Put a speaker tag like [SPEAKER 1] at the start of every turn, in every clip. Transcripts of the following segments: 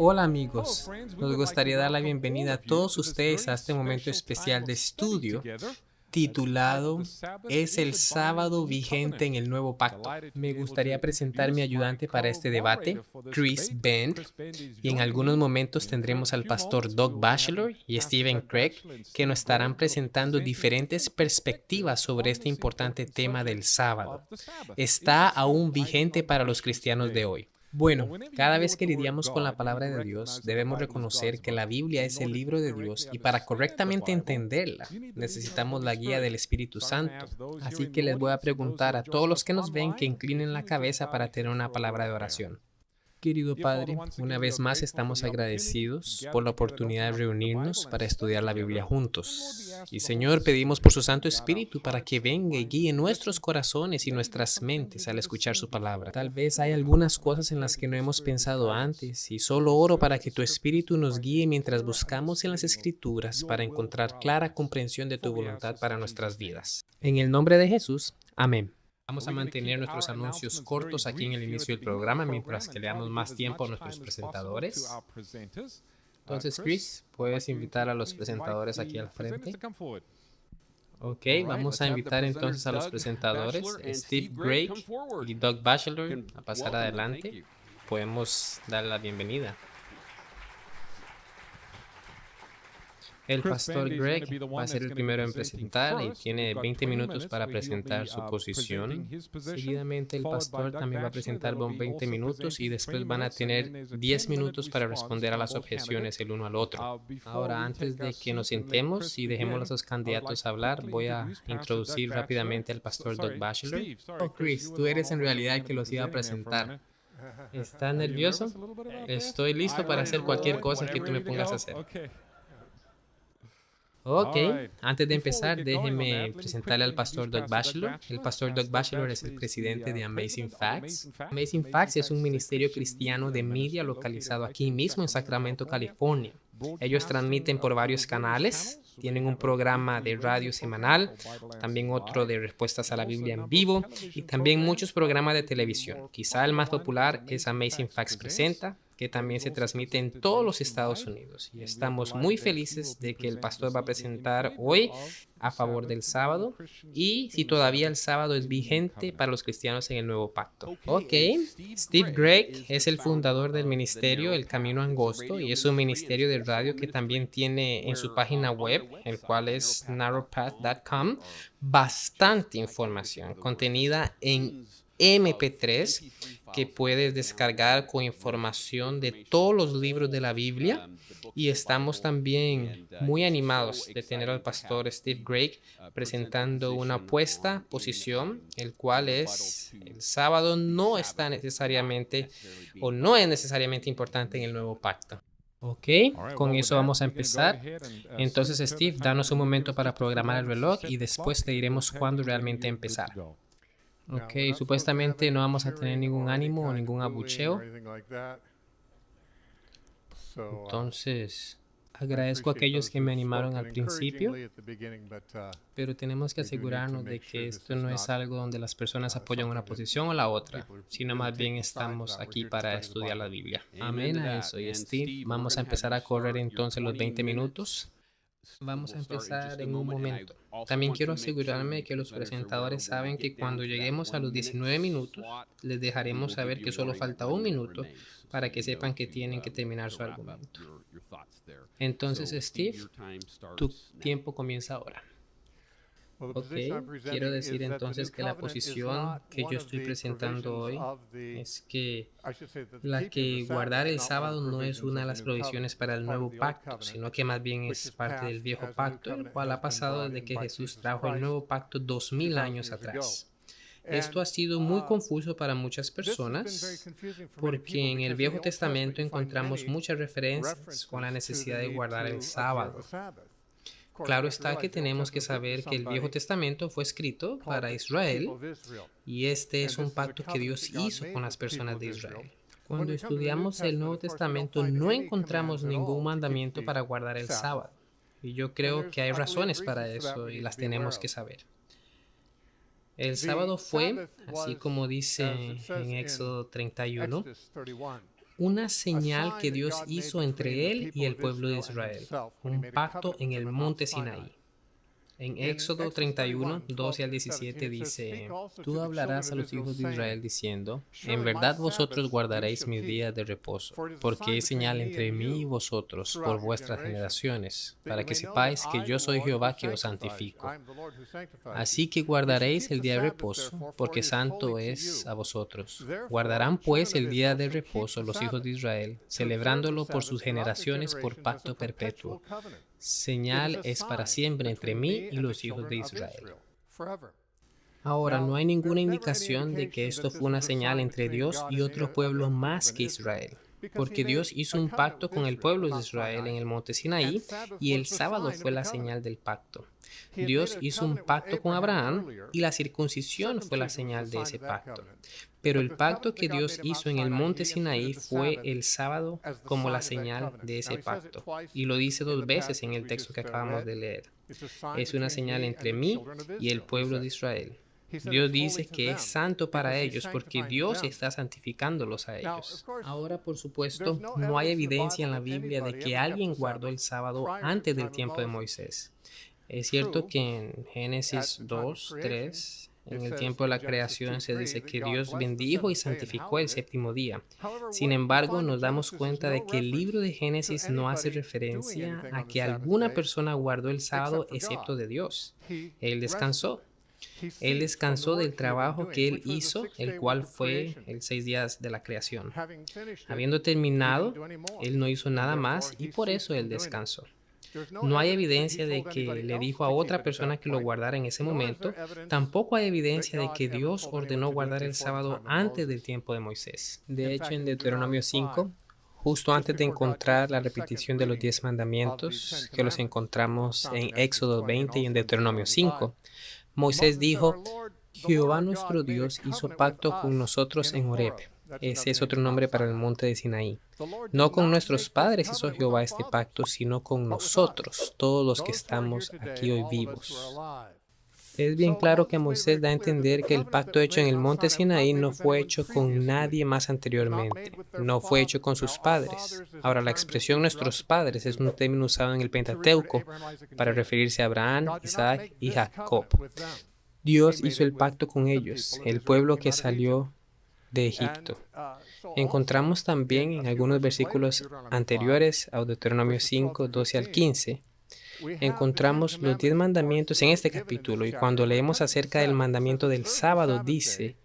[SPEAKER 1] Hola amigos, nos gustaría dar la bienvenida a todos ustedes a este momento especial de estudio titulado ¿Es el sábado vigente en el nuevo pacto? Me gustaría presentar mi ayudante para este debate, Chris Bend, y en algunos momentos tendremos al pastor Doug Batchelor y Stephen Craig, que nos estarán presentando diferentes perspectivas sobre este importante tema del sábado. ¿Está aún vigente para los cristianos de hoy? Bueno, cada vez que lidiamos con la palabra de Dios, debemos reconocer que la Biblia es el libro de Dios y para correctamente entenderla, necesitamos la guía del Espíritu Santo. Así que les voy a preguntar a todos los que nos ven que inclinen la cabeza para tener una palabra de oración. Querido Padre, una vez más estamos agradecidos por la oportunidad de reunirnos para estudiar la Biblia juntos. Y Señor, pedimos por su Santo Espíritu para que venga y guíe nuestros corazones y nuestras mentes al escuchar su palabra. Tal vez hay algunas cosas en las que no hemos pensado antes y solo oro para que tu Espíritu nos guíe mientras buscamos en las Escrituras para encontrar clara comprensión de tu voluntad para nuestras vidas. En el nombre de Jesús, amén. Vamos a mantener nuestros anuncios cortos aquí en el inicio del programa mientras que le damos más tiempo a nuestros presentadores. Entonces, Chris, puedes invitar a los presentadores aquí al frente. Ok, vamos a invitar entonces a los presentadores, Steve Drake y Doug Batchelor, a pasar adelante. Podemos dar la bienvenida. El pastor Greg va a ser el primero en presentar y tiene 20 minutos para presentar su posición. Seguidamente el pastor también va a presentar 20 minutos y después van a tener 10 minutos para responder a las objeciones el uno al otro. Ahora, antes de que nos sentemos y dejemos a los candidatos hablar, voy a introducir rápidamente al pastor Doug Batchelor. Oh, Chris, tú eres en realidad el que los iba a presentar. ¿Estás nervioso? Estoy listo para hacer cualquier cosa que tú me pongas a hacer. Ok, antes de empezar, déjeme presentarle al pastor Doug Batchelor. El pastor Doug Batchelor es el presidente de Amazing Facts. Amazing Facts es un ministerio cristiano de media localizado aquí mismo en Sacramento, California. Ellos transmiten por varios canales, tienen un programa de radio semanal, también otro de respuestas a la Biblia en vivo y también muchos programas de televisión. Quizá el más popular es Amazing Facts Presenta, que también se transmite en todos los Estados Unidos. Y estamos muy felices de que el pastor va a presentar hoy a favor del sábado y si todavía el sábado es vigente para los cristianos en el nuevo pacto. Ok, Steve Gregg es el fundador del ministerio El Camino Angosto y es un ministerio de radio que también tiene en su página web, el cual es narrowpath.com, bastante información contenida en MP3 que puedes descargar con información de todos los libros de la Biblia y estamos también muy animados de tener al pastor Steve Gregg presentando una opuesta posición, el cual es el sábado no está necesariamente o no es necesariamente importante en el nuevo pacto. Ok, con eso vamos a empezar. Entonces Steve, danos un momento para programar el reloj y después te diremos cuándo realmente empezar. Ok, supuestamente no vamos a tener ningún ánimo o ningún abucheo. Entonces, agradezco a aquellos que me animaron al principio, pero tenemos que asegurarnos de que esto no es algo donde las personas apoyan una posición o la otra, sino más bien estamos aquí para estudiar la Biblia. Amén a eso. Y Steve, vamos a empezar a correr entonces los 20 minutos. Vamos a empezar en un momento. También quiero asegurarme que los presentadores saben que cuando lleguemos a los 19 minutos, les dejaremos saber que solo falta un minuto para que sepan que tienen que terminar su argumento. Entonces, Steve, tu tiempo comienza ahora. Ok, quiero decir entonces que la posición que yo estoy presentando hoy es que guardar el sábado no es una de las provisiones para el nuevo pacto, sino que más bien es parte del viejo pacto, el cual ha pasado desde que Jesús trajo el nuevo pacto 2000 años atrás. Esto ha sido muy confuso para muchas personas porque en el Viejo Testamento encontramos muchas referencias con la necesidad de guardar el sábado. Claro está que tenemos que saber que el Viejo Testamento fue escrito para Israel y este es un pacto que Dios hizo con las personas de Israel. Cuando estudiamos el Nuevo Testamento no encontramos ningún mandamiento para guardar el sábado y yo creo que hay razones para eso y las tenemos que saber. El sábado fue, así como dice en Éxodo 31, una señal que Dios hizo entre él y el pueblo de Israel, un pacto en el monte Sinaí. En Éxodo 31, 12 al 17 dice, tú hablarás a los hijos de Israel diciendo, en verdad vosotros guardaréis mis días de reposo, porque es señal entre mí y vosotros por vuestras generaciones, para que sepáis que yo soy Jehová que os santifico. Así que guardaréis el día de reposo, porque santo es a vosotros. Guardarán pues el día de reposo los hijos de Israel, celebrándolo por sus generaciones por pacto perpetuo. Señal es para siempre entre mí y los hijos de Israel. Ahora, no hay ninguna indicación de que esto fue una señal entre Dios y otro pueblo más que Israel, porque Dios hizo un pacto con el pueblo de Israel en el monte Sinaí y el sábado fue la señal del pacto. Dios hizo un pacto con Abraham y la circuncisión fue la señal de ese pacto. Pero el pacto que Dios hizo en el monte Sinaí fue el sábado como la señal de ese pacto. Y lo dice 2 veces en el texto que acabamos de leer. Es una señal entre mí y el pueblo de Israel. Dios dice que es santo para ellos porque Dios está santificándolos a ellos. Ahora, por supuesto, no hay evidencia en la Biblia de que alguien guardó el sábado antes del tiempo de Moisés. Es cierto que en Génesis 2, 3, en el tiempo de la creación se dice que Dios bendijo y santificó el séptimo día. Sin embargo, nos damos cuenta de que el libro de Génesis no hace referencia a que alguna persona guardó el sábado excepto de Dios. Él descansó. Él descansó del trabajo que él hizo, el cual fue el 6 días de la creación. Habiendo terminado, él no hizo nada más y por eso él descansó. No hay evidencia de que le dijo a otra persona que lo guardara en ese momento. Tampoco hay evidencia de que Dios ordenó guardar el sábado antes del tiempo de Moisés. De hecho, en Deuteronomio 5, justo antes de encontrar la repetición de los 10 mandamientos, que los encontramos en Éxodo 20 y en Deuteronomio 5, Moisés dijo, Jehová nuestro Dios hizo pacto con nosotros en Horeb. Ese es otro nombre para el monte de Sinaí. No con nuestros padres hizo Jehová este pacto, sino con nosotros, todos los que estamos aquí hoy vivos. Es bien claro que Moisés da a entender que el pacto hecho en el monte Sinaí no fue hecho con nadie más anteriormente, no fue hecho con sus padres. Ahora, la expresión nuestros padres es un término usado en el Pentateuco para referirse a Abraham, Isaac y Jacob. Dios hizo el pacto con ellos, el pueblo que salió de Egipto. Encontramos también en algunos versículos anteriores a Deuteronomio 5, 12 al 15, encontramos los 10 mandamientos en este capítulo y cuando leemos acerca del mandamiento del sábado dice,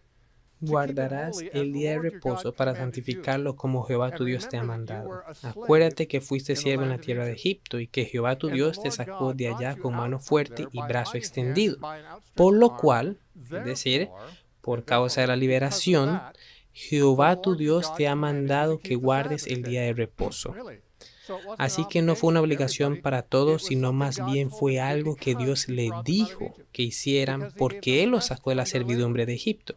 [SPEAKER 1] guardarás el día de reposo para santificarlo como Jehová tu Dios te ha mandado. Acuérdate que fuiste siervo en la tierra de Egipto y que Jehová tu Dios te sacó de allá con mano fuerte y brazo extendido. Por lo cual, es decir, por causa de la liberación, Jehová tu Dios te ha mandado que guardes el día de reposo. Así que no fue una obligación para todos, sino más bien fue algo que Dios le dijo que hicieran porque Él los sacó de la servidumbre de Egipto.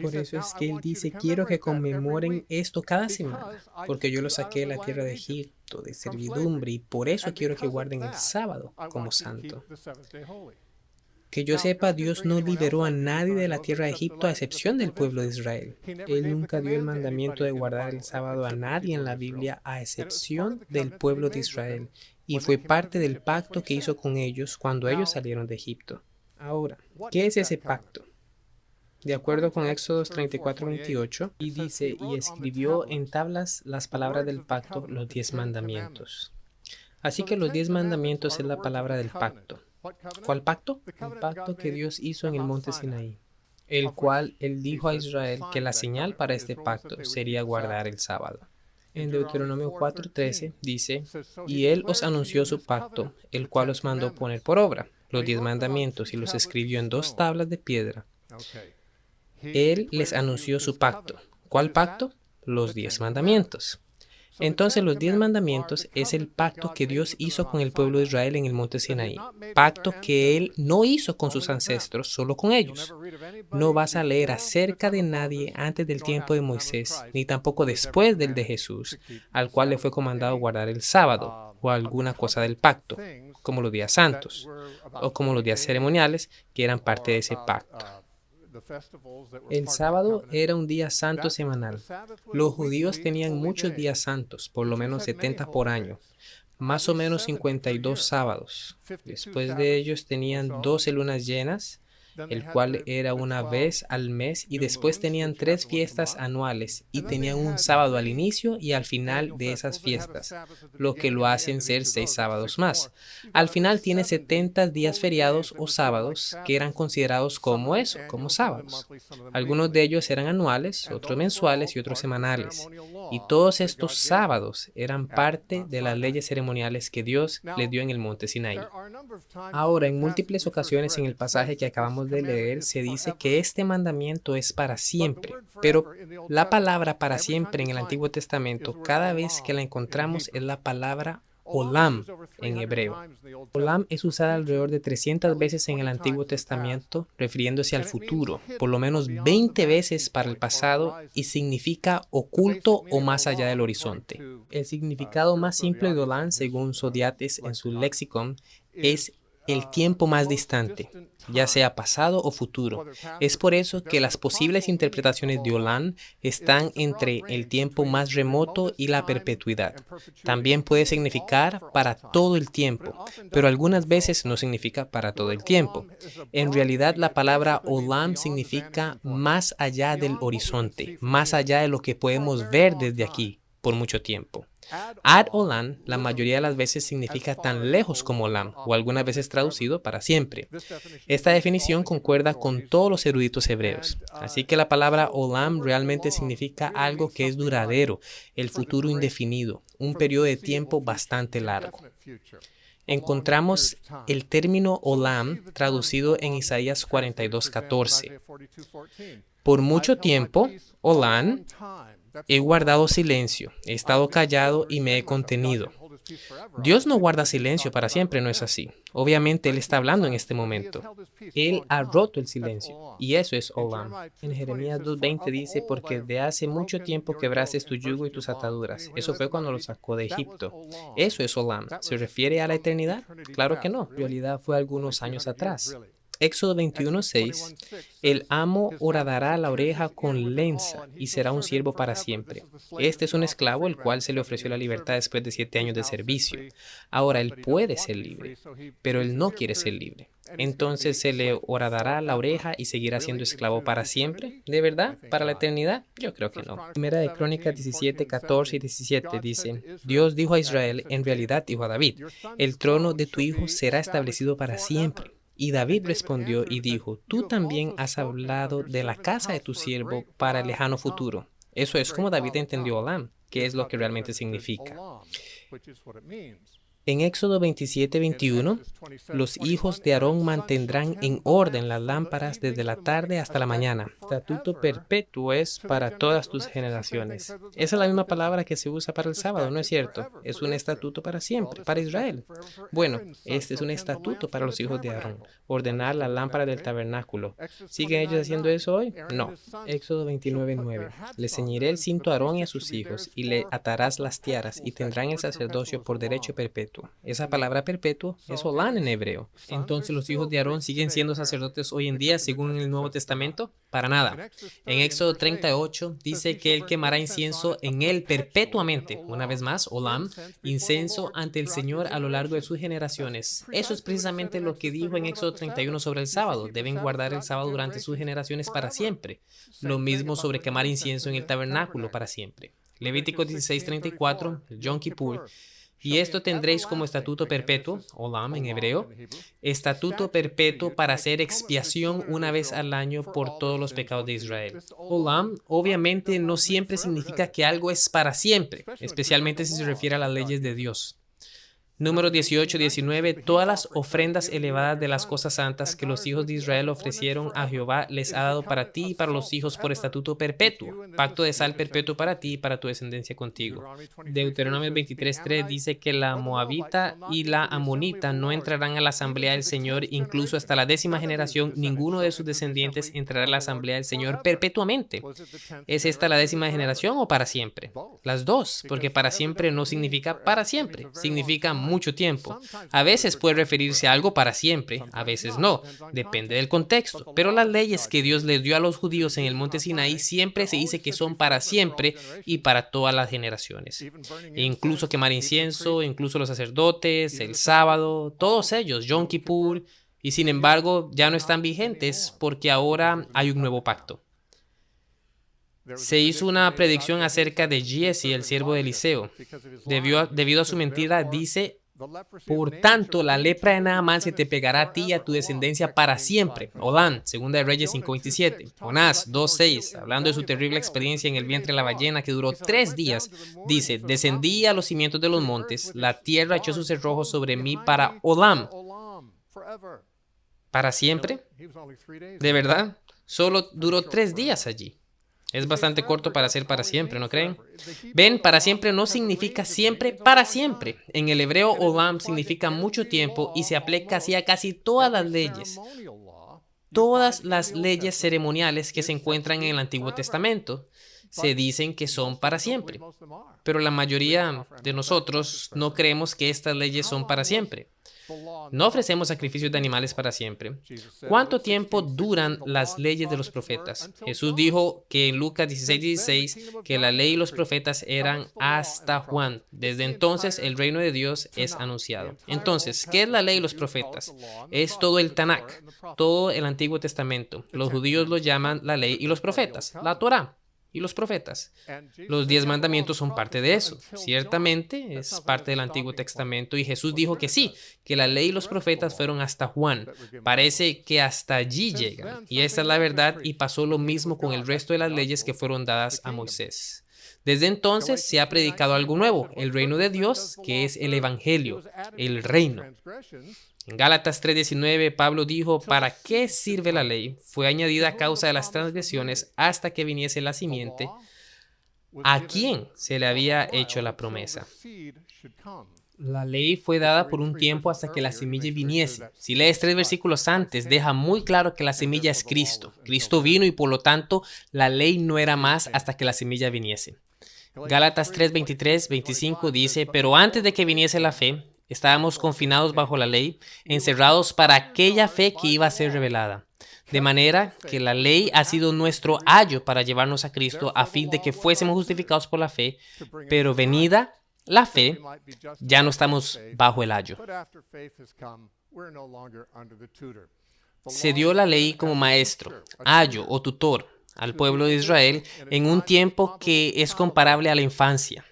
[SPEAKER 1] Por eso es que Él dice, quiero que conmemoren esto cada semana, porque yo los saqué de la tierra de Egipto, de servidumbre, y por eso quiero que guarden el sábado como santo. Que yo sepa, Dios no liberó a nadie de la tierra de Egipto a excepción del pueblo de Israel. Él nunca dio el mandamiento de guardar el sábado a nadie en la Biblia a excepción del pueblo de Israel, y fue parte del pacto que hizo con ellos cuando ellos salieron de Egipto. Ahora, ¿qué es ese pacto? De acuerdo con Éxodo 34, 28, y dice, y escribió en tablas las palabras del pacto, los 10 mandamientos. Así que los 10 mandamientos es la palabra del pacto. ¿Cuál pacto? El pacto que Dios hizo en el monte Sinaí, el cual Él dijo a Israel que la señal para este pacto sería guardar el sábado. En Deuteronomio 4:13 dice, y Él os anunció su pacto, el cual os mandó poner por obra, los 10 mandamientos, y los escribió en 2 tablas de piedra. Él les anunció su pacto. ¿Cuál pacto? Los 10 mandamientos. Entonces los 10 mandamientos es el pacto que Dios hizo con el pueblo de Israel en el monte Sinaí. Pacto que Él no hizo con sus ancestros, solo con ellos. No vas a leer acerca de nadie antes del tiempo de Moisés, ni tampoco después del de Jesús, al cual le fue comandado guardar el sábado, o alguna cosa del pacto, como los días santos, o como los días ceremoniales, que eran parte de ese pacto. El sábado era un día santo semanal. Los judíos tenían muchos días santos, por lo menos 70 por año, más o menos 52 sábados. Después de ellos tenían 12 lunas llenas, el cual era una vez al mes, y después tenían 3 fiestas anuales y tenían un sábado al inicio y al final de esas fiestas, lo que lo hacen ser 6 sábados más. Al final tiene 70 días feriados o sábados que eran considerados como eso, como sábados. Algunos de ellos eran anuales, otros mensuales y otros semanales. Y todos estos sábados eran parte de las leyes ceremoniales que Dios le dio en el monte Sinaí. Ahora, en múltiples ocasiones en el pasaje que acabamos de leer, se dice que este mandamiento es para siempre, pero la palabra para siempre en el Antiguo Testamento, cada vez que la encontramos, es la palabra olam en hebreo. Olam es usada alrededor de 300 veces en el Antiguo Testamento, refiriéndose al futuro, por lo menos 20 veces para el pasado, y significa oculto o más allá del horizonte. El significado más simple de olam, según Sodiates en su lexicon, es el tiempo más distante, ya sea pasado o futuro. Es por eso que las posibles interpretaciones de olam están entre el tiempo más remoto y la perpetuidad. También puede significar para todo el tiempo, pero algunas veces no significa para todo el tiempo. En realidad, la palabra olam significa más allá del horizonte, más allá de lo que podemos ver desde aquí por mucho tiempo. Ad olam la mayoría de las veces significa tan lejos como olam, o algunas veces traducido para siempre. Esta definición concuerda con todos los eruditos hebreos. Así que la palabra olam realmente significa algo que es duradero, el futuro indefinido, un periodo de tiempo bastante largo. Encontramos el término olam traducido en Isaías 42:14. Por mucho tiempo, olam, he guardado silencio, he estado callado y me he contenido. Dios no guarda silencio para siempre, ¿no es así? Obviamente Él está hablando en este momento. Él ha roto el silencio, y eso es olam. En Jeremías 2:20 dice, porque de hace mucho tiempo quebraste tu yugo y tus ataduras. Eso fue cuando lo sacó de Egipto. Eso es olam. ¿Se refiere a la eternidad? Claro que no. En realidad fue algunos años atrás. Éxodo 21:6, el amo horadará la oreja con lenza y será un siervo para siempre. Este es un esclavo el cual se le ofreció la libertad después de 7 años de servicio. Ahora él puede ser libre, pero él no quiere ser libre. Entonces se le horadará la oreja y seguirá siendo esclavo para siempre. ¿De verdad? ¿Para la eternidad? Yo creo que no. Primera de Crónicas 17:14 y 17 dice, Dios dijo a Israel, en realidad dijo a David, el trono de tu hijo será establecido para siempre. Y David respondió y dijo, tú también has hablado de la casa de tu siervo para el lejano futuro. Eso es como David entendió olam, que es lo que realmente significa. En Éxodo 27:21, los hijos de Aarón mantendrán en orden las lámparas desde la tarde hasta la mañana. Estatuto perpetuo es para todas tus generaciones. Esa es la misma palabra que se usa para el sábado, ¿no es cierto? Es un estatuto para siempre, para Israel. Bueno, este es un estatuto para los hijos de Aarón. Ordenar las lámparas del tabernáculo. ¿Siguen ellos haciendo eso hoy? No. Éxodo 29:9. Le ceñiré el cinto a Aarón y a sus hijos, y le atarás las tiaras, y tendrán el sacerdocio por derecho perpetuo. Esa palabra perpetuo es olam en hebreo. Entonces, ¿los hijos de Aarón siguen siendo sacerdotes hoy en día según el Nuevo Testamento? Para nada. En Éxodo 38 dice que él quemará incienso en él perpetuamente. Una vez más, olam, incienso ante el Señor a lo largo de sus generaciones. Eso es precisamente lo que dijo en Éxodo 31 sobre el sábado. Deben guardar el sábado durante sus generaciones para siempre. Lo mismo sobre quemar incienso en el tabernáculo para siempre. Levítico 16:34, el Yom Kippur. Y esto tendréis como estatuto perpetuo, olam en hebreo, estatuto perpetuo para hacer expiación una vez al año por todos los pecados de Israel. Olam obviamente no siempre significa que algo es para siempre, especialmente si se refiere a las leyes de Dios. Número 18-19, todas las ofrendas elevadas de las cosas santas que los hijos de Israel ofrecieron a Jehová les ha dado para ti y para los hijos por estatuto perpetuo, pacto de sal perpetuo para ti y para tu descendencia contigo. Deuteronomio 23:3 dice que la moabita y la amonita no entrarán a la asamblea del Señor, incluso hasta la 10ª generación, ninguno de sus descendientes entrará a la asamblea del Señor perpetuamente. ¿Es esta la 10ª generación o para siempre? Las dos, porque para siempre no significa para siempre, significa mucho tiempo. A veces puede referirse a algo para siempre, a veces no, depende del contexto. Pero las leyes que Dios les dio a los judíos en el monte Sinaí siempre se dice que son para siempre y para todas las generaciones. E incluso quemar incienso, incluso los sacerdotes, el sábado, todos ellos, Yom Kippur, y sin embargo ya no están vigentes porque ahora hay un nuevo pacto. Se hizo una predicción acerca de Giesi, el siervo de Eliseo. Debido a su mentira, dice: por tanto, la lepra de Naamán se te pegará a ti y a tu descendencia para siempre. Olam, 2 de Reyes 5:27. Jonás 2:6, hablando de su terrible experiencia en el vientre de la ballena que duró 3 días, dice: descendí a los cimientos de los montes, la tierra echó sus cerrojos sobre mí para Olam. ¿Para siempre? ¿De verdad? Solo duró 3 días allí. Es bastante corto para ser para siempre, ¿no creen? Ven, para siempre no significa siempre para siempre. En el hebreo, olam significa mucho tiempo y se aplica así a casi todas las leyes. Todas las leyes ceremoniales que se encuentran en el Antiguo Testamento se dicen que son para siempre. Pero la mayoría de nosotros no creemos que estas leyes son para siempre. No ofrecemos sacrificios de animales para siempre. ¿Cuánto tiempo duran las leyes de los profetas? Jesús dijo que en Lucas 16:16 que la ley y los profetas eran hasta Juan. Desde entonces el reino de Dios es anunciado. Entonces, ¿qué es la ley y los profetas? Es todo el Tanakh, todo el Antiguo Testamento. Los judíos lo llaman la ley y los profetas, la Torá y los profetas. Los 10 mandamientos son parte de eso. Ciertamente es parte del Antiguo Testamento y Jesús dijo que sí, que la ley y los profetas fueron hasta Juan. Parece que hasta allí llegan. Y esta es la verdad y pasó lo mismo con el resto de las leyes que fueron dadas a Moisés. Desde entonces se ha predicado algo nuevo, el reino de Dios, que es el Evangelio, el reino. En Gálatas 3:19, Pablo dijo: ¿para qué sirve la ley? Fue añadida a causa de las transgresiones hasta que viniese la simiente, a quien se le había hecho la promesa. La ley fue dada por un tiempo hasta que la semilla viniese. Si lees 3 versículos antes, deja muy claro que la semilla es Cristo. Cristo vino y por lo tanto la ley no era más hasta que la semilla viniese. Gálatas 3:23-25 dice: pero antes de que viniese la fe, estábamos confinados bajo la ley, encerrados para aquella fe que iba a ser revelada. De manera que la ley ha sido nuestro ayo para llevarnos a Cristo a fin de que fuésemos justificados por la fe, pero venida la fe, ya no estamos bajo el ayo. Se dio la ley como maestro, ayo o tutor al pueblo de Israel en un tiempo que es comparable a la infancia.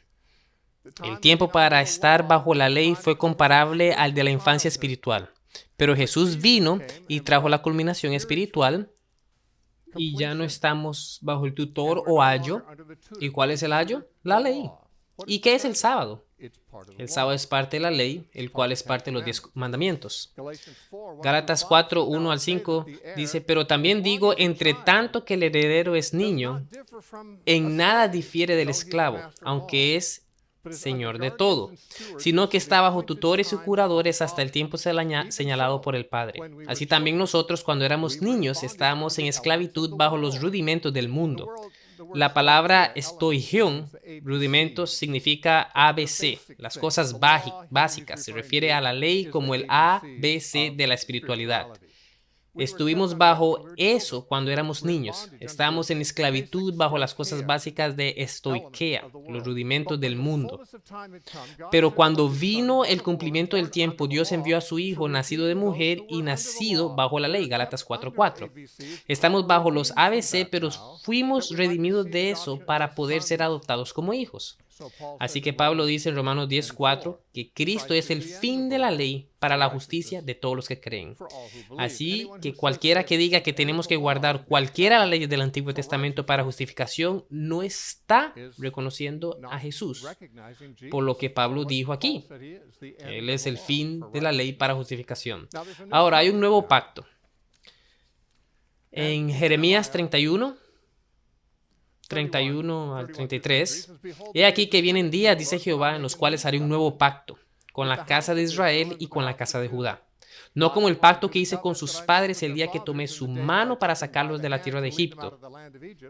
[SPEAKER 1] El tiempo para estar bajo la ley fue comparable al de la infancia espiritual. Pero Jesús vino y trajo la culminación espiritual y ya no estamos bajo el tutor o ayo. ¿Y cuál es el ayo? La ley. ¿Y qué es el sábado? El sábado es parte de la ley, el cual es parte de los 10 mandamientos. Gálatas 4:1-5 dice: pero también digo, entre tanto que el heredero es niño, en nada difiere del esclavo, aunque es señor de todo, sino que está bajo tutores y curadores hasta el tiempo señalado por el Padre. Así también nosotros, cuando éramos niños, estábamos en esclavitud bajo los rudimentos del mundo. La palabra estoigion, rudimentos, significa ABC, las cosas básicas. Se refiere a la ley como el ABC de la espiritualidad. Estuvimos bajo eso cuando éramos niños. Estábamos en esclavitud bajo las cosas básicas de estoiquea, los rudimentos del mundo. Pero cuando vino el cumplimiento del tiempo, Dios envió a su Hijo, nacido de mujer y nacido bajo la ley, Gálatas 4:4. Estamos bajo los ABC, pero fuimos redimidos de eso para poder ser adoptados como hijos. Así que Pablo dice en Romanos 10:4 que Cristo es el fin de la ley para la justicia de todos los que creen. Así que cualquiera que diga que tenemos que guardar cualquiera de las leyes del Antiguo Testamento para justificación no está reconociendo a Jesús, por lo que Pablo dijo aquí. Él es el fin de la ley para justificación. Ahora hay un nuevo pacto. En Jeremías 31 al 33, he aquí que vienen días, dice Jehová, en los cuales haré un nuevo pacto con la casa de Israel y con la casa de Judá. No como el pacto que hice con sus padres el día que tomé su mano para sacarlos de la tierra de Egipto.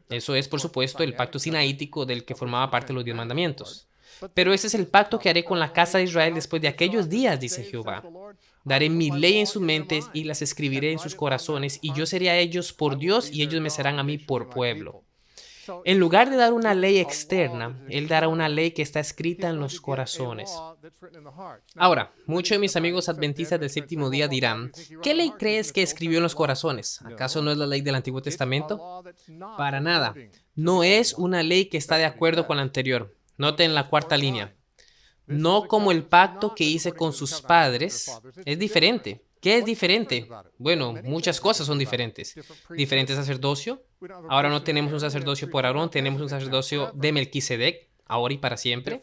[SPEAKER 1] Eso es, por supuesto, el pacto sinaítico del que formaba parte los 10 mandamientos. Pero ese es el pacto que haré con la casa de Israel después de aquellos días, dice Jehová. Daré mi ley en sus mentes y las escribiré en sus corazones, y yo seré a ellos por Dios y ellos me serán a mí por pueblo. En lugar de dar una ley externa, Él dará una ley que está escrita en los corazones. Ahora, muchos de mis amigos adventistas del séptimo día dirán, ¿qué ley crees que escribió en los corazones? ¿Acaso no es la ley del Antiguo Testamento? Para nada. No es una ley que está de acuerdo con la anterior. Noten la cuarta línea. No como el pacto que hice con sus padres. Es diferente. ¿Qué es diferente? Bueno, muchas cosas son diferentes. Diferente sacerdocio. Ahora no tenemos un sacerdocio por Aarón, tenemos un sacerdocio de Melquisedec, ahora y para siempre.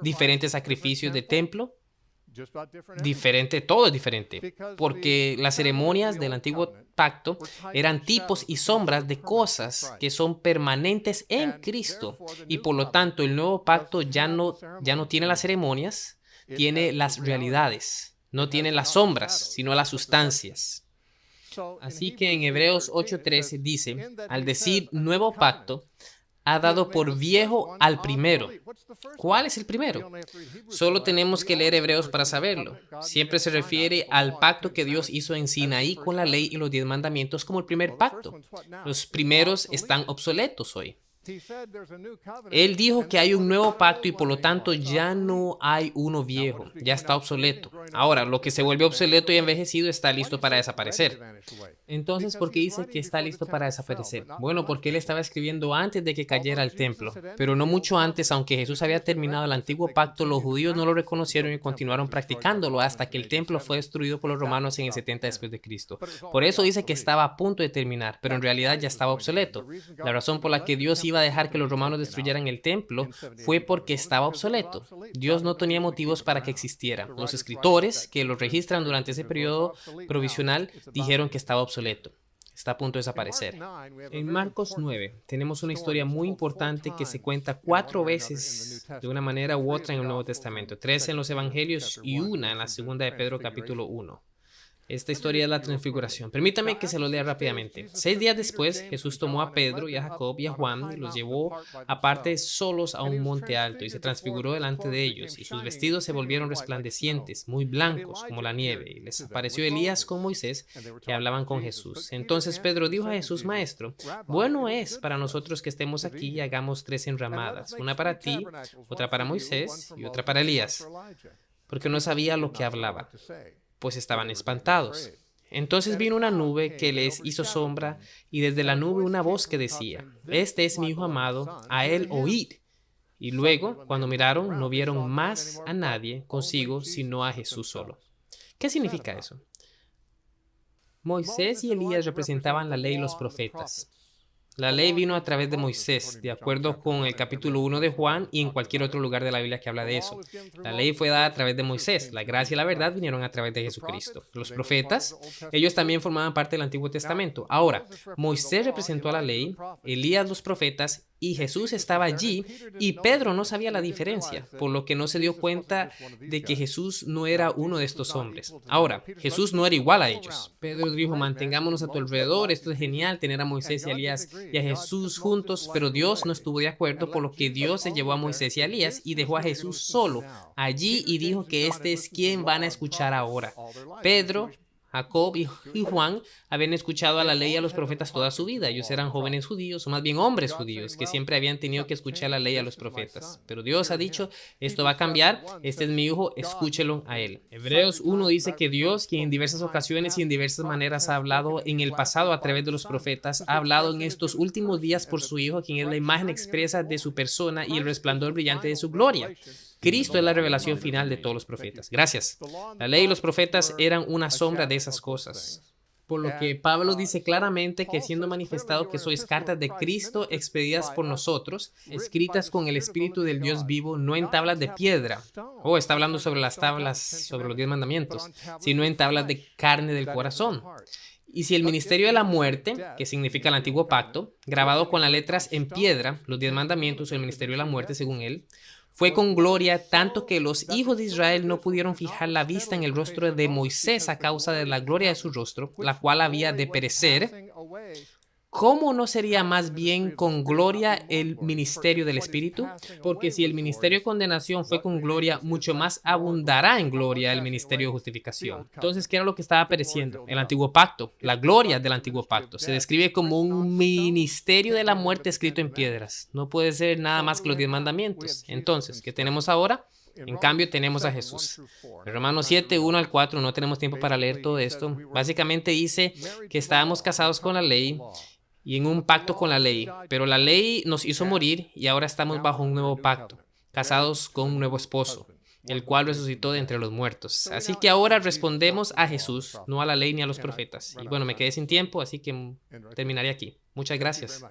[SPEAKER 1] Diferentes sacrificios de templo. Diferente, todo es diferente. Porque las ceremonias del antiguo pacto eran tipos y sombras de cosas que son permanentes en Cristo. Y por lo tanto, el nuevo pacto ya no tiene las ceremonias, tiene las realidades. No tiene las sombras, sino las sustancias. Así que en Hebreos 8:13 dice, al decir nuevo pacto, ha dado por viejo al primero. ¿Cuál es el primero? Solo tenemos que leer Hebreos para saberlo. Siempre se refiere al pacto que Dios hizo en Sinaí con la ley y los 10 mandamientos como el primer pacto. Los primeros están obsoletos hoy. Él dijo que hay un nuevo pacto y por lo tanto ya no hay uno viejo, ya está obsoleto. Ahora, lo que se vuelve obsoleto y envejecido está listo para desaparecer. Entonces, ¿por qué dice que está listo para desaparecer? Bueno, porque él estaba escribiendo antes de que cayera el templo, pero no mucho antes. Aunque Jesús había terminado el antiguo pacto, los judíos no lo reconocieron y continuaron practicándolo hasta que el templo fue destruido por los romanos en el 70 después de Cristo. Por eso dice que estaba a punto de terminar, pero en realidad ya estaba obsoleto. La razón por la que Dios iba a dejar que los romanos destruyeran el templo fue porque estaba obsoleto. Dios no tenía motivos para que existiera. Los escritores que lo registran durante ese periodo provisional dijeron que estaba obsoleto. Está a punto de desaparecer. En Marcos 9 tenemos una historia muy importante que se cuenta 4 veces de una manera u otra en el Nuevo Testamento, 3 en los Evangelios y una en la segunda de Pedro capítulo 1. Esta historia es la transfiguración. Permítame que se lo lea rápidamente. 6 días después, Jesús tomó a Pedro y a Jacob y a Juan y los llevó aparte solos a un monte alto y se transfiguró delante de ellos, y sus vestidos se volvieron resplandecientes, muy blancos como la nieve, y les apareció Elías con Moisés, que hablaban con Jesús. Entonces Pedro dijo a Jesús: Maestro, bueno es para nosotros que estemos aquí y hagamos 3 enramadas, una para ti, otra para Moisés y otra para Elías, porque no sabía lo que hablaba, pues estaban espantados. Entonces vino una nube que les hizo sombra, y desde la nube una voz que decía: Este es mi Hijo amado, a él oíd. Y luego, cuando miraron, no vieron más a nadie consigo, sino a Jesús solo. ¿Qué significa eso? Moisés y Elías representaban la ley y los profetas. La ley vino a través de Moisés, de acuerdo con el capítulo 1 de Juan y en cualquier otro lugar de la Biblia que habla de eso. La ley fue dada a través de Moisés. La gracia y la verdad vinieron a través de Jesucristo. Los profetas, ellos también formaban parte del Antiguo Testamento. Ahora, Moisés representó a la ley, Elías los profetas, y Jesús estaba allí, y Pedro no sabía la diferencia, por lo que no se dio cuenta de que Jesús no era uno de estos hombres. Ahora, Jesús no era igual a ellos. Pedro dijo: mantengámonos a tu alrededor, esto es genial, tener a Moisés y a Elías y a Jesús juntos, pero Dios no estuvo de acuerdo, por lo que Dios se llevó a Moisés y a Elías y dejó a Jesús solo allí y dijo que este es quien van a escuchar ahora. Pedro, Jacob y Juan habían escuchado a la ley y a los profetas toda su vida. Ellos eran jóvenes judíos, o más bien hombres judíos, que siempre habían tenido que escuchar la ley y a los profetas. Pero Dios ha dicho: esto va a cambiar, este es mi hijo, escúchelo a él. Hebreos 1 dice que Dios, quien en diversas ocasiones y en diversas maneras ha hablado en el pasado a través de los profetas, ha hablado en estos últimos días por su Hijo, quien es la imagen expresa de su persona y el resplandor brillante de su gloria. Cristo es la revelación final de todos los profetas. Gracias. La ley y los profetas eran una sombra de esas cosas. Por lo que Pablo dice claramente que siendo manifestado que sois cartas de Cristo expedidas por nosotros, escritas con el Espíritu del Dios vivo, no en tablas de piedra. Está hablando sobre las tablas, sobre los 10 mandamientos, sino en tablas de carne del corazón. Y si el ministerio de la muerte, que significa el antiguo pacto, grabado con las letras en piedra, los 10 mandamientos, el ministerio de la muerte según él, fue con gloria tanto que los hijos de Israel no pudieron fijar la vista en el rostro de Moisés a causa de la gloria de su rostro, la cual había de perecer, ¿cómo no sería más bien con gloria el ministerio del Espíritu? Porque si el ministerio de condenación fue con gloria, mucho más abundará en gloria el ministerio de justificación. Entonces, ¿qué era lo que estaba apareciendo? El antiguo pacto, la gloria del antiguo pacto. Se describe como un ministerio de la muerte escrito en piedras. No puede ser nada más que los 10 mandamientos. Entonces, ¿qué tenemos ahora? En cambio, tenemos a Jesús. En Romanos 7, 1 al 4, no tenemos tiempo para leer todo esto. Básicamente dice que estábamos casados con la ley y en un pacto con la ley, pero la ley nos hizo morir y ahora estamos bajo un nuevo pacto, casados con un nuevo esposo, el cual resucitó de entre los muertos. Así que ahora respondemos a Jesús, no a la ley ni a los profetas. Y bueno, me quedé sin tiempo, así que terminaré aquí. Muchas gracias.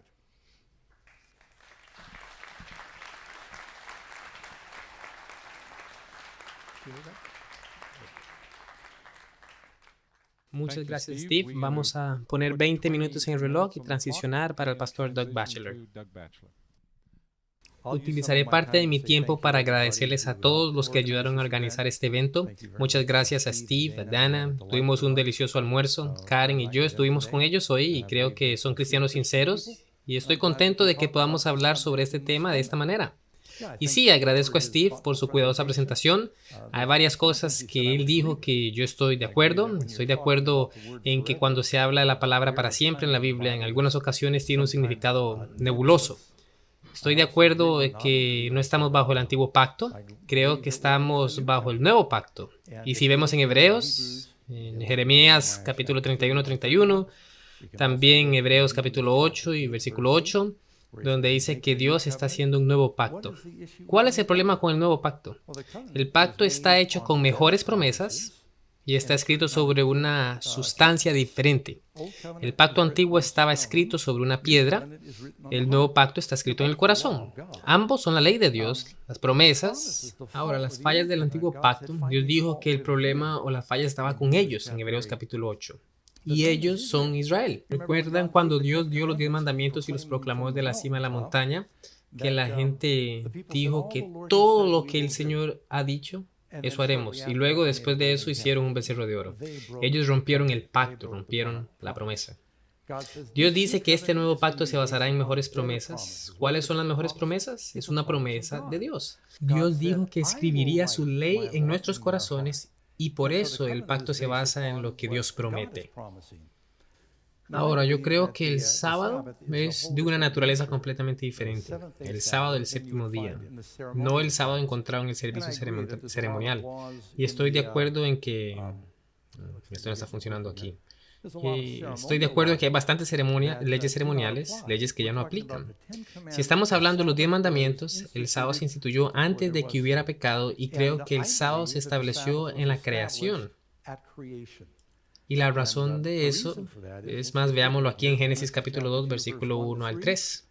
[SPEAKER 1] Muchas gracias, Steve. Vamos a poner 20 minutos en el reloj y transicionar para el pastor Doug Batchelor. Utilizaré parte de mi tiempo para agradecerles a todos los que ayudaron a organizar este evento. Muchas gracias a Steve, a Dana. Tuvimos un delicioso almuerzo. Karen y yo estuvimos con ellos hoy y creo que son cristianos sinceros. Y estoy contento de que podamos hablar sobre este tema de esta manera. Y sí, agradezco a Steve por su cuidadosa presentación. Hay varias cosas que él dijo que yo estoy de acuerdo. Estoy de acuerdo en que cuando se habla de la palabra para siempre en la Biblia, en algunas ocasiones tiene un significado nebuloso. Estoy de acuerdo en que no estamos bajo el antiguo pacto. Creo que estamos bajo el nuevo pacto. Y si vemos en Hebreos, en Jeremías capítulo 31, también Hebreos capítulo 8 y versículo 8, donde dice que Dios está haciendo un nuevo pacto. ¿Cuál es el problema con el nuevo pacto? El pacto está hecho con mejores promesas y está escrito sobre una sustancia diferente. El pacto antiguo estaba escrito sobre una piedra, el nuevo pacto está escrito en el corazón. Ambos son la ley de Dios, las promesas. Ahora, las fallas del antiguo pacto, Dios dijo que el problema o la falla estaba con ellos en Hebreos capítulo 8. Y ellos son Israel. ¿Recuerdan cuando Dios dio los 10 mandamientos y los proclamó desde la cima de la montaña? Que la gente dijo que todo lo que el Señor ha dicho, eso haremos. Y luego, después de eso, hicieron un becerro de oro. Ellos rompieron el pacto, rompieron la promesa. Dios dice que este nuevo pacto se basará en mejores promesas. ¿Cuáles son las mejores promesas? Es una promesa de Dios. Dios dijo que escribiría su ley en nuestros corazones y por eso el pacto se basa en lo que Dios promete. Ahora, yo creo que el sábado es de una naturaleza completamente diferente. El sábado del séptimo día, no el sábado encontrado en el servicio ceremonial. Y estoy de acuerdo en que... Esto no está funcionando aquí. Estoy de acuerdo en que hay bastantes leyes ceremoniales, leyes que ya no aplican. Si estamos hablando de los 10 mandamientos, el sábado se instituyó antes de que hubiera pecado y creo que el sábado se estableció en la creación. Y la razón de eso es más, veámoslo aquí en Génesis capítulo 2, versículo 1 al 3.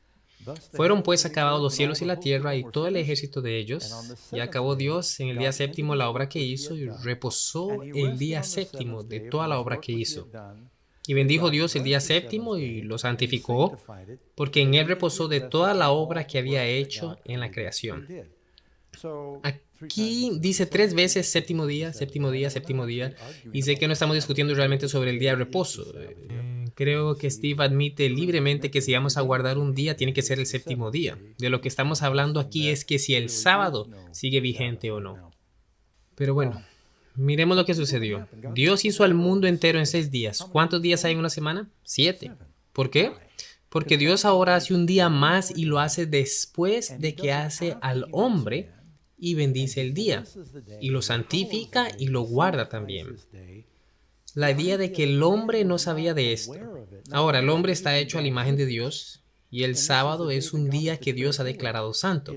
[SPEAKER 1] Fueron pues acabados los cielos y la tierra y todo el ejército de ellos, y acabó Dios en el día séptimo la obra que hizo, y reposó el día séptimo de toda la obra que hizo. Y bendijo Dios el día séptimo y lo santificó, porque en él reposó de toda la obra que había hecho en la creación. Aquí dice 3 veces séptimo día, séptimo día, séptimo día, y sé que no estamos discutiendo realmente sobre el día de reposo. Creo que Steve admite libremente que si vamos a guardar un día, tiene que ser el séptimo día. De lo que estamos hablando aquí es que si el sábado sigue vigente o no. Pero bueno, miremos lo que sucedió. Dios hizo al mundo entero en 6 días. ¿Cuántos días hay en una semana? 7. ¿Por qué? Porque Dios ahora hace un día más y lo hace después de que hace al hombre y bendice el día, y lo santifica y lo guarda también. La idea de que el hombre no sabía de esto. Ahora, el hombre está hecho a la imagen de Dios, y el sábado es un día que Dios ha declarado santo.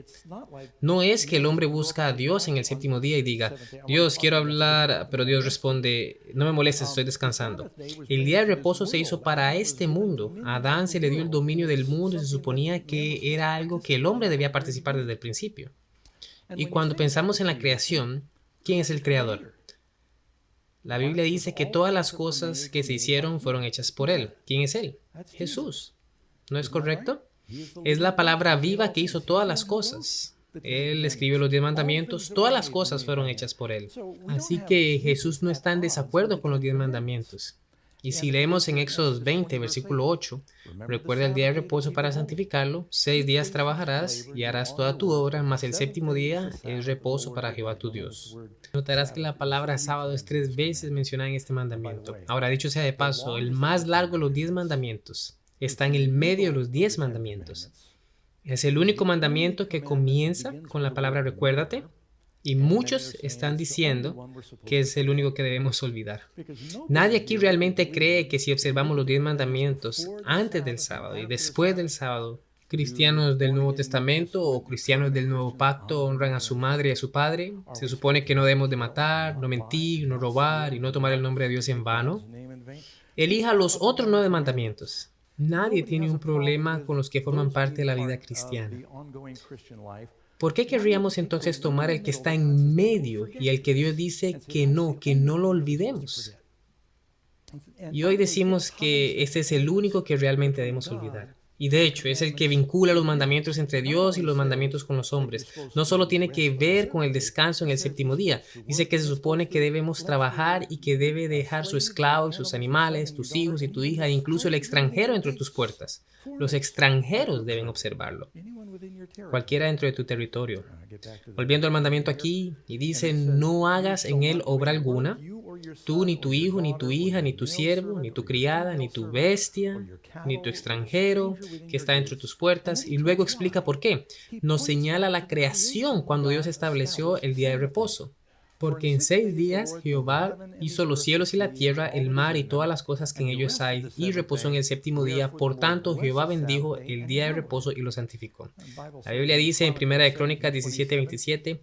[SPEAKER 1] No es que el hombre busca a Dios en el séptimo día y diga, Dios, quiero hablar, pero Dios responde, no me molestes, estoy descansando. El día de reposo se hizo para este mundo. A Adán se le dio el dominio del mundo y se suponía que era algo que el hombre debía participar desde el principio. Y cuando pensamos en la creación, ¿quién es el creador? La Biblia dice que todas las cosas que se hicieron fueron hechas por Él. ¿Quién es Él? Jesús. ¿No es correcto? Es la palabra viva que hizo todas las cosas. Él escribió los 10 mandamientos, todas las cosas fueron hechas por Él. Así que Jesús no está en desacuerdo con los 10 mandamientos. Y si leemos en Éxodo 20, versículo 8, recuerda el día de reposo para santificarlo, 6 días trabajarás y harás toda tu obra, mas el séptimo día es reposo para Jehová tu Dios. Notarás que la palabra sábado es 3 veces mencionada en este mandamiento. Ahora, dicho sea de paso, el más largo de los 10 mandamientos está en el medio de los 10 mandamientos. Es el único mandamiento que comienza con la palabra recuérdate, y muchos están diciendo que es el único que debemos olvidar. Nadie aquí realmente cree que si observamos los 10 mandamientos antes del sábado y después del sábado, cristianos del Nuevo Testamento o cristianos del Nuevo Pacto honran a su madre y a su padre. Se supone que no debemos de matar, no mentir, no robar y no tomar el nombre de Dios en vano. Elija los otros 9 mandamientos. Nadie tiene un problema con los que forman parte de la vida cristiana. ¿Por qué querríamos entonces tomar el que está en medio y el que Dios dice que no lo olvidemos? Y hoy decimos que este es el único que realmente debemos olvidar. Y de hecho, es el que vincula los mandamientos entre Dios y los mandamientos con los hombres. No solo tiene que ver con el descanso en el séptimo día. Dice que se supone que debemos trabajar y que debe dejar su esclavo y sus animales, tus hijos y tu hija, e incluso el extranjero entre tus puertas. Los extranjeros deben observarlo. Cualquiera dentro de tu territorio. Volviendo al mandamiento aquí, y dice, no hagas en él obra alguna, tú, ni tu hijo, ni tu hija, ni tu siervo, ni tu criada, ni tu bestia, ni tu extranjero que está entre tus puertas. Y luego explica por qué. Nos señala la creación cuando Dios estableció el día de reposo. Porque en 6 días Jehová hizo los cielos y la tierra, el mar y todas las cosas que en ellos hay, y reposó en el séptimo día. Por tanto, Jehová bendijo el día de reposo y lo santificó. La Biblia dice en 1 de Crónicas 17:27,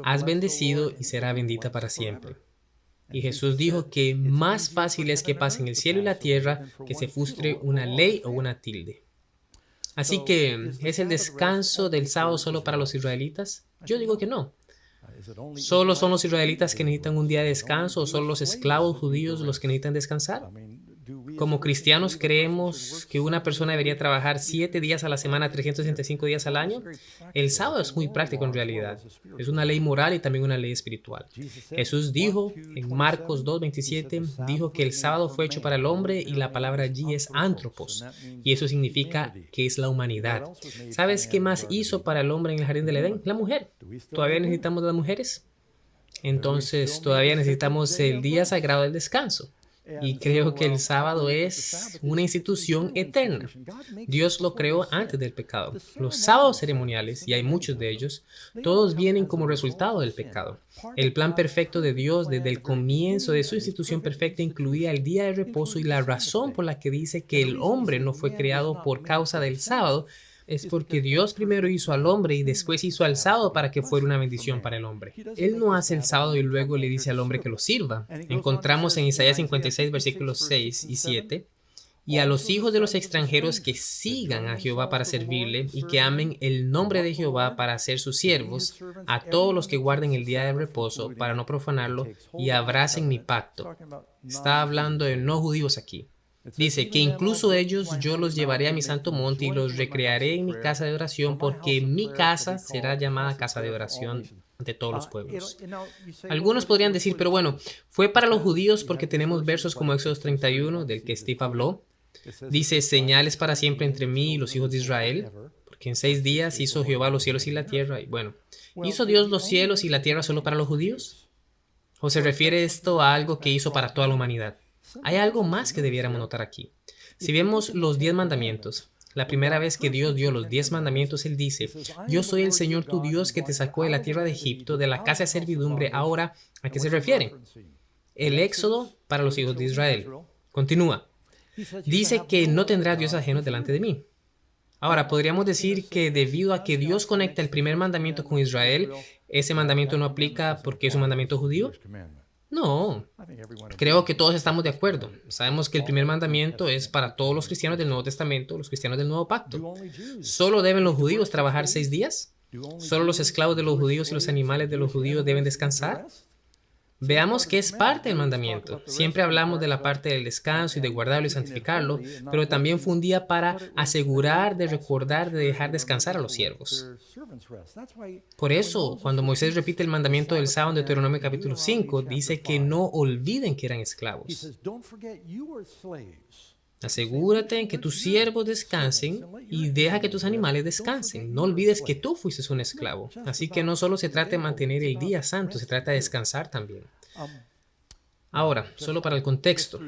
[SPEAKER 1] has bendecido y será bendita para siempre. Y Jesús dijo que más fácil es que pasen el cielo y la tierra que se frustre una ley o una tilde. Así que, ¿es el descanso del sábado solo para los israelitas? Yo digo que no. ¿Solo son los israelitas que necesitan un día de descanso o solo los esclavos judíos los que necesitan descansar? Como cristianos creemos que una persona debería trabajar 7 días a la semana, 365 días al año. El sábado es muy práctico en realidad. Es una ley moral y también una ley espiritual. Jesús dijo en Marcos 2:27, dijo que el sábado fue hecho para el hombre y la palabra allí es antropos. Y eso significa que es la humanidad. ¿Sabes qué más hizo para el hombre en el jardín del Edén? La mujer. ¿Todavía necesitamos de las mujeres? Entonces todavía necesitamos el día sagrado del descanso. Y creo que el sábado es una institución eterna. Dios lo creó antes del pecado. Los sábados ceremoniales, y hay muchos de ellos, todos vienen como resultado del pecado. El plan perfecto de Dios desde el comienzo de su institución perfecta incluía el día de reposo, y la razón por la que dice que el hombre no fue creado por causa del sábado es porque Dios primero hizo al hombre y después hizo al sábado para que fuera una bendición para el hombre. Él no hace el sábado y luego le dice al hombre que lo sirva. Encontramos en Isaías 56, versículos 6 y 7, y a los hijos de los extranjeros que sigan a Jehová para servirle y que amen el nombre de Jehová para ser sus siervos, a todos los que guarden el día de reposo para no profanarlo y abracen mi pacto. Está hablando de no judíos aquí. Dice que incluso ellos yo los llevaré a mi santo monte y los recrearé en mi casa de oración, porque mi casa será llamada casa de oración de todos los pueblos. Algunos podrían decir, pero bueno, fue para los judíos porque tenemos versos como Éxodo 31, del que Steve habló. Dice, señales para siempre entre mí y los hijos de Israel, porque en 6 días hizo Jehová los cielos y la tierra. Y bueno, ¿hizo Dios los cielos y la tierra solo para los judíos? ¿O se refiere esto a algo que hizo para toda la humanidad? Hay algo más que debiéramos notar aquí. Si vemos los 10 mandamientos, la primera vez que Dios dio los 10 mandamientos, Él dice, yo soy el Señor tu Dios que te sacó de la tierra de Egipto, de la casa de servidumbre. Ahora, ¿a qué se refiere? El éxodo para los hijos de Israel. Continúa. Dice que no tendrás dios ajenos delante de mí. Ahora, podríamos decir que debido a que Dios conecta el primer mandamiento con Israel, ¿ese mandamiento no aplica porque es un mandamiento judío? No, creo que todos estamos de acuerdo. Sabemos que el primer mandamiento es para todos los cristianos del Nuevo Testamento, los cristianos del Nuevo Pacto. ¿Solo deben los judíos trabajar 6 días? ¿Solo los esclavos de los judíos y los animales de los judíos deben descansar? Veamos que es parte del mandamiento. Siempre hablamos de la parte del descanso y de guardarlo y santificarlo, pero también fue un día para asegurar de recordar de dejar descansar a los siervos. Por eso, cuando Moisés repite el mandamiento del sábado en Deuteronomio capítulo 5, dice que no olviden que eran esclavos. Asegúrate en que tus siervos descansen y deja que tus animales descansen. No olvides que tú fuiste un esclavo. Así que no solo se trata de mantener el día santo, se trata de descansar también. Ahora, solo para el contexto.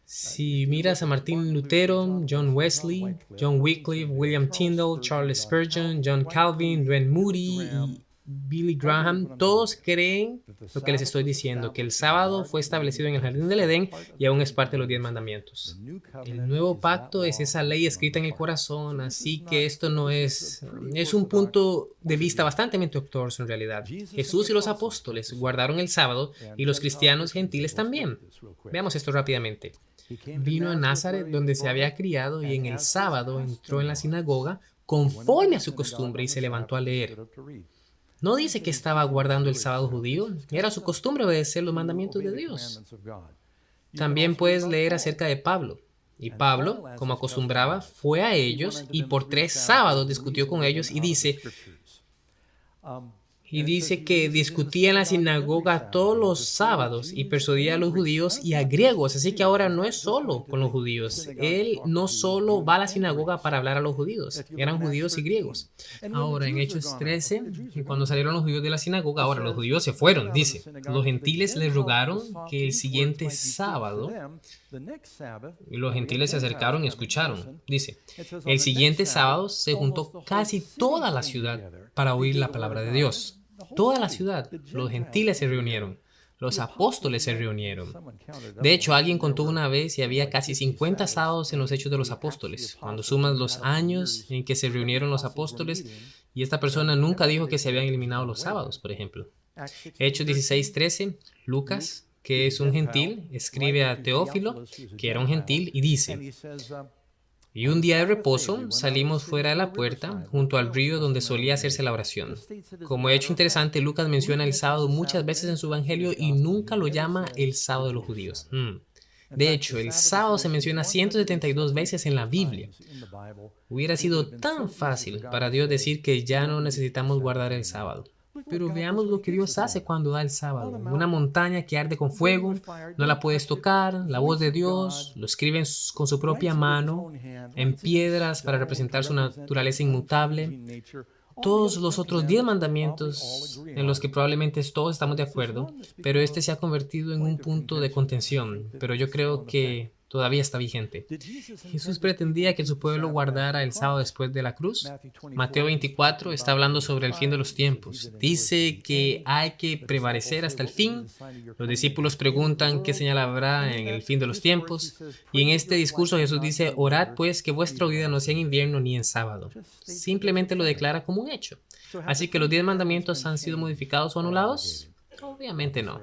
[SPEAKER 1] Si miras a Martín Lutero, John Wesley, John Wycliffe, William Tyndale, Charles Spurgeon, John Calvin, Dwayne Moody y Billy Graham, todos creen lo que les estoy diciendo, que el sábado fue establecido en el jardín del Edén y aún es parte de los 10 mandamientos. El nuevo pacto es esa ley escrita en el corazón, así que esto no es un punto de vista bastante ortodoxo en realidad. Jesús y los apóstoles guardaron el sábado y los cristianos gentiles también. Veamos esto rápidamente. Vino a Nazaret donde se había criado y en el sábado entró en la sinagoga conforme a su costumbre y se levantó a leer. No dice que estaba guardando el sábado judío, era su costumbre obedecer los mandamientos de Dios. También puedes leer acerca de Pablo. Y Pablo, como acostumbraba, fue a ellos y por 3 sábados discutió con ellos y dice que discutía en la sinagoga todos los sábados y persuadía a los judíos y a griegos. Así que ahora no es solo con los judíos. Él no solo va a la sinagoga para hablar a los judíos. Eran judíos y griegos. Ahora, en Hechos 13, cuando salieron los judíos de la sinagoga, ahora los judíos se fueron, dice. Los gentiles les rogaron que el siguiente sábado, y los gentiles se acercaron y escucharon. Dice, el siguiente sábado se juntó casi toda la ciudad para oír la palabra de Dios. Toda la ciudad, los gentiles se reunieron, los apóstoles se reunieron. De hecho, alguien contó una vez y había casi 50 sábados en los Hechos de los Apóstoles, cuando sumas los años en que se reunieron los apóstoles, y esta persona nunca dijo que se habían eliminado los sábados, por ejemplo. Hechos 16:13, Lucas, que es un gentil, escribe a Teófilo, que era un gentil, y dice: y un día de reposo salimos fuera de la puerta, junto al río donde solía hacerse la oración. Como hecho interesante, Lucas menciona el sábado muchas veces en su evangelio y nunca lo llama el sábado de los judíos. De hecho, el sábado se menciona 172 veces en la Biblia. Hubiera sido tan fácil para Dios decir que ya no necesitamos guardar el sábado. Pero veamos lo que Dios hace cuando da el sábado. Una montaña que arde con fuego, no la puedes tocar, la voz de Dios, lo escriben con su propia mano, en piedras para representar su naturaleza inmutable. Todos los otros 10 mandamientos en los que probablemente todos estamos de acuerdo, pero este se ha convertido en un punto de contención, pero yo creo que todavía está vigente. ¿Jesús pretendía que su pueblo guardara el sábado después de la cruz? Mateo 24 está hablando sobre el fin de los tiempos. Dice que hay que prevalecer hasta el fin. Los discípulos preguntan qué señal habrá en el fin de los tiempos. Y en este discurso Jesús dice: orad pues que vuestra vida no sea en invierno ni en sábado. Simplemente lo declara como un hecho. Así que los 10 mandamientos han sido modificados o anulados. Obviamente no.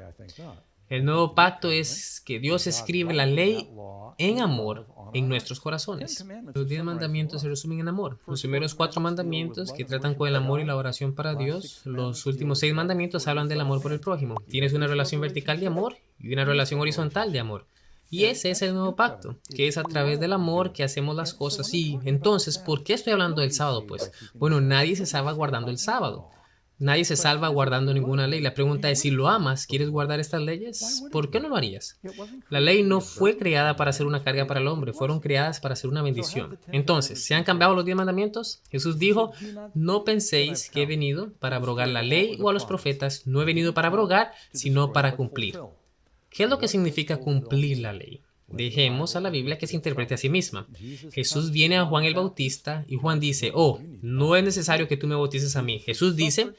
[SPEAKER 1] El nuevo pacto es que Dios escribe la ley en amor en nuestros corazones. Los 10 mandamientos se resumen en amor. Los primeros 4 mandamientos que tratan con el amor y la oración para Dios. Los últimos 6 mandamientos hablan del amor por el prójimo. Tienes una relación vertical de amor y una relación horizontal de amor. Y ese es el nuevo pacto, que es a través del amor que hacemos las cosas. Y entonces, ¿por qué estoy hablando del sábado? Pues, bueno, nadie se salva guardando el sábado. Nadie se salva guardando ninguna ley. La pregunta es, si lo amas, ¿quieres guardar estas leyes? ¿Por qué no lo harías? La ley no fue creada para ser una carga para el hombre, fueron creadas para ser una bendición. Entonces, ¿se han cambiado los 10 mandamientos? Jesús dijo: no penséis que he venido para abrogar la ley o a los profetas, no he venido para abrogar, sino para cumplir. ¿Qué es lo que significa cumplir la ley? Dejemos a la Biblia que se interprete a sí misma. Jesús viene a Juan el Bautista y Juan dice: oh, no es necesario que tú me bautices a mí. Jesús dice: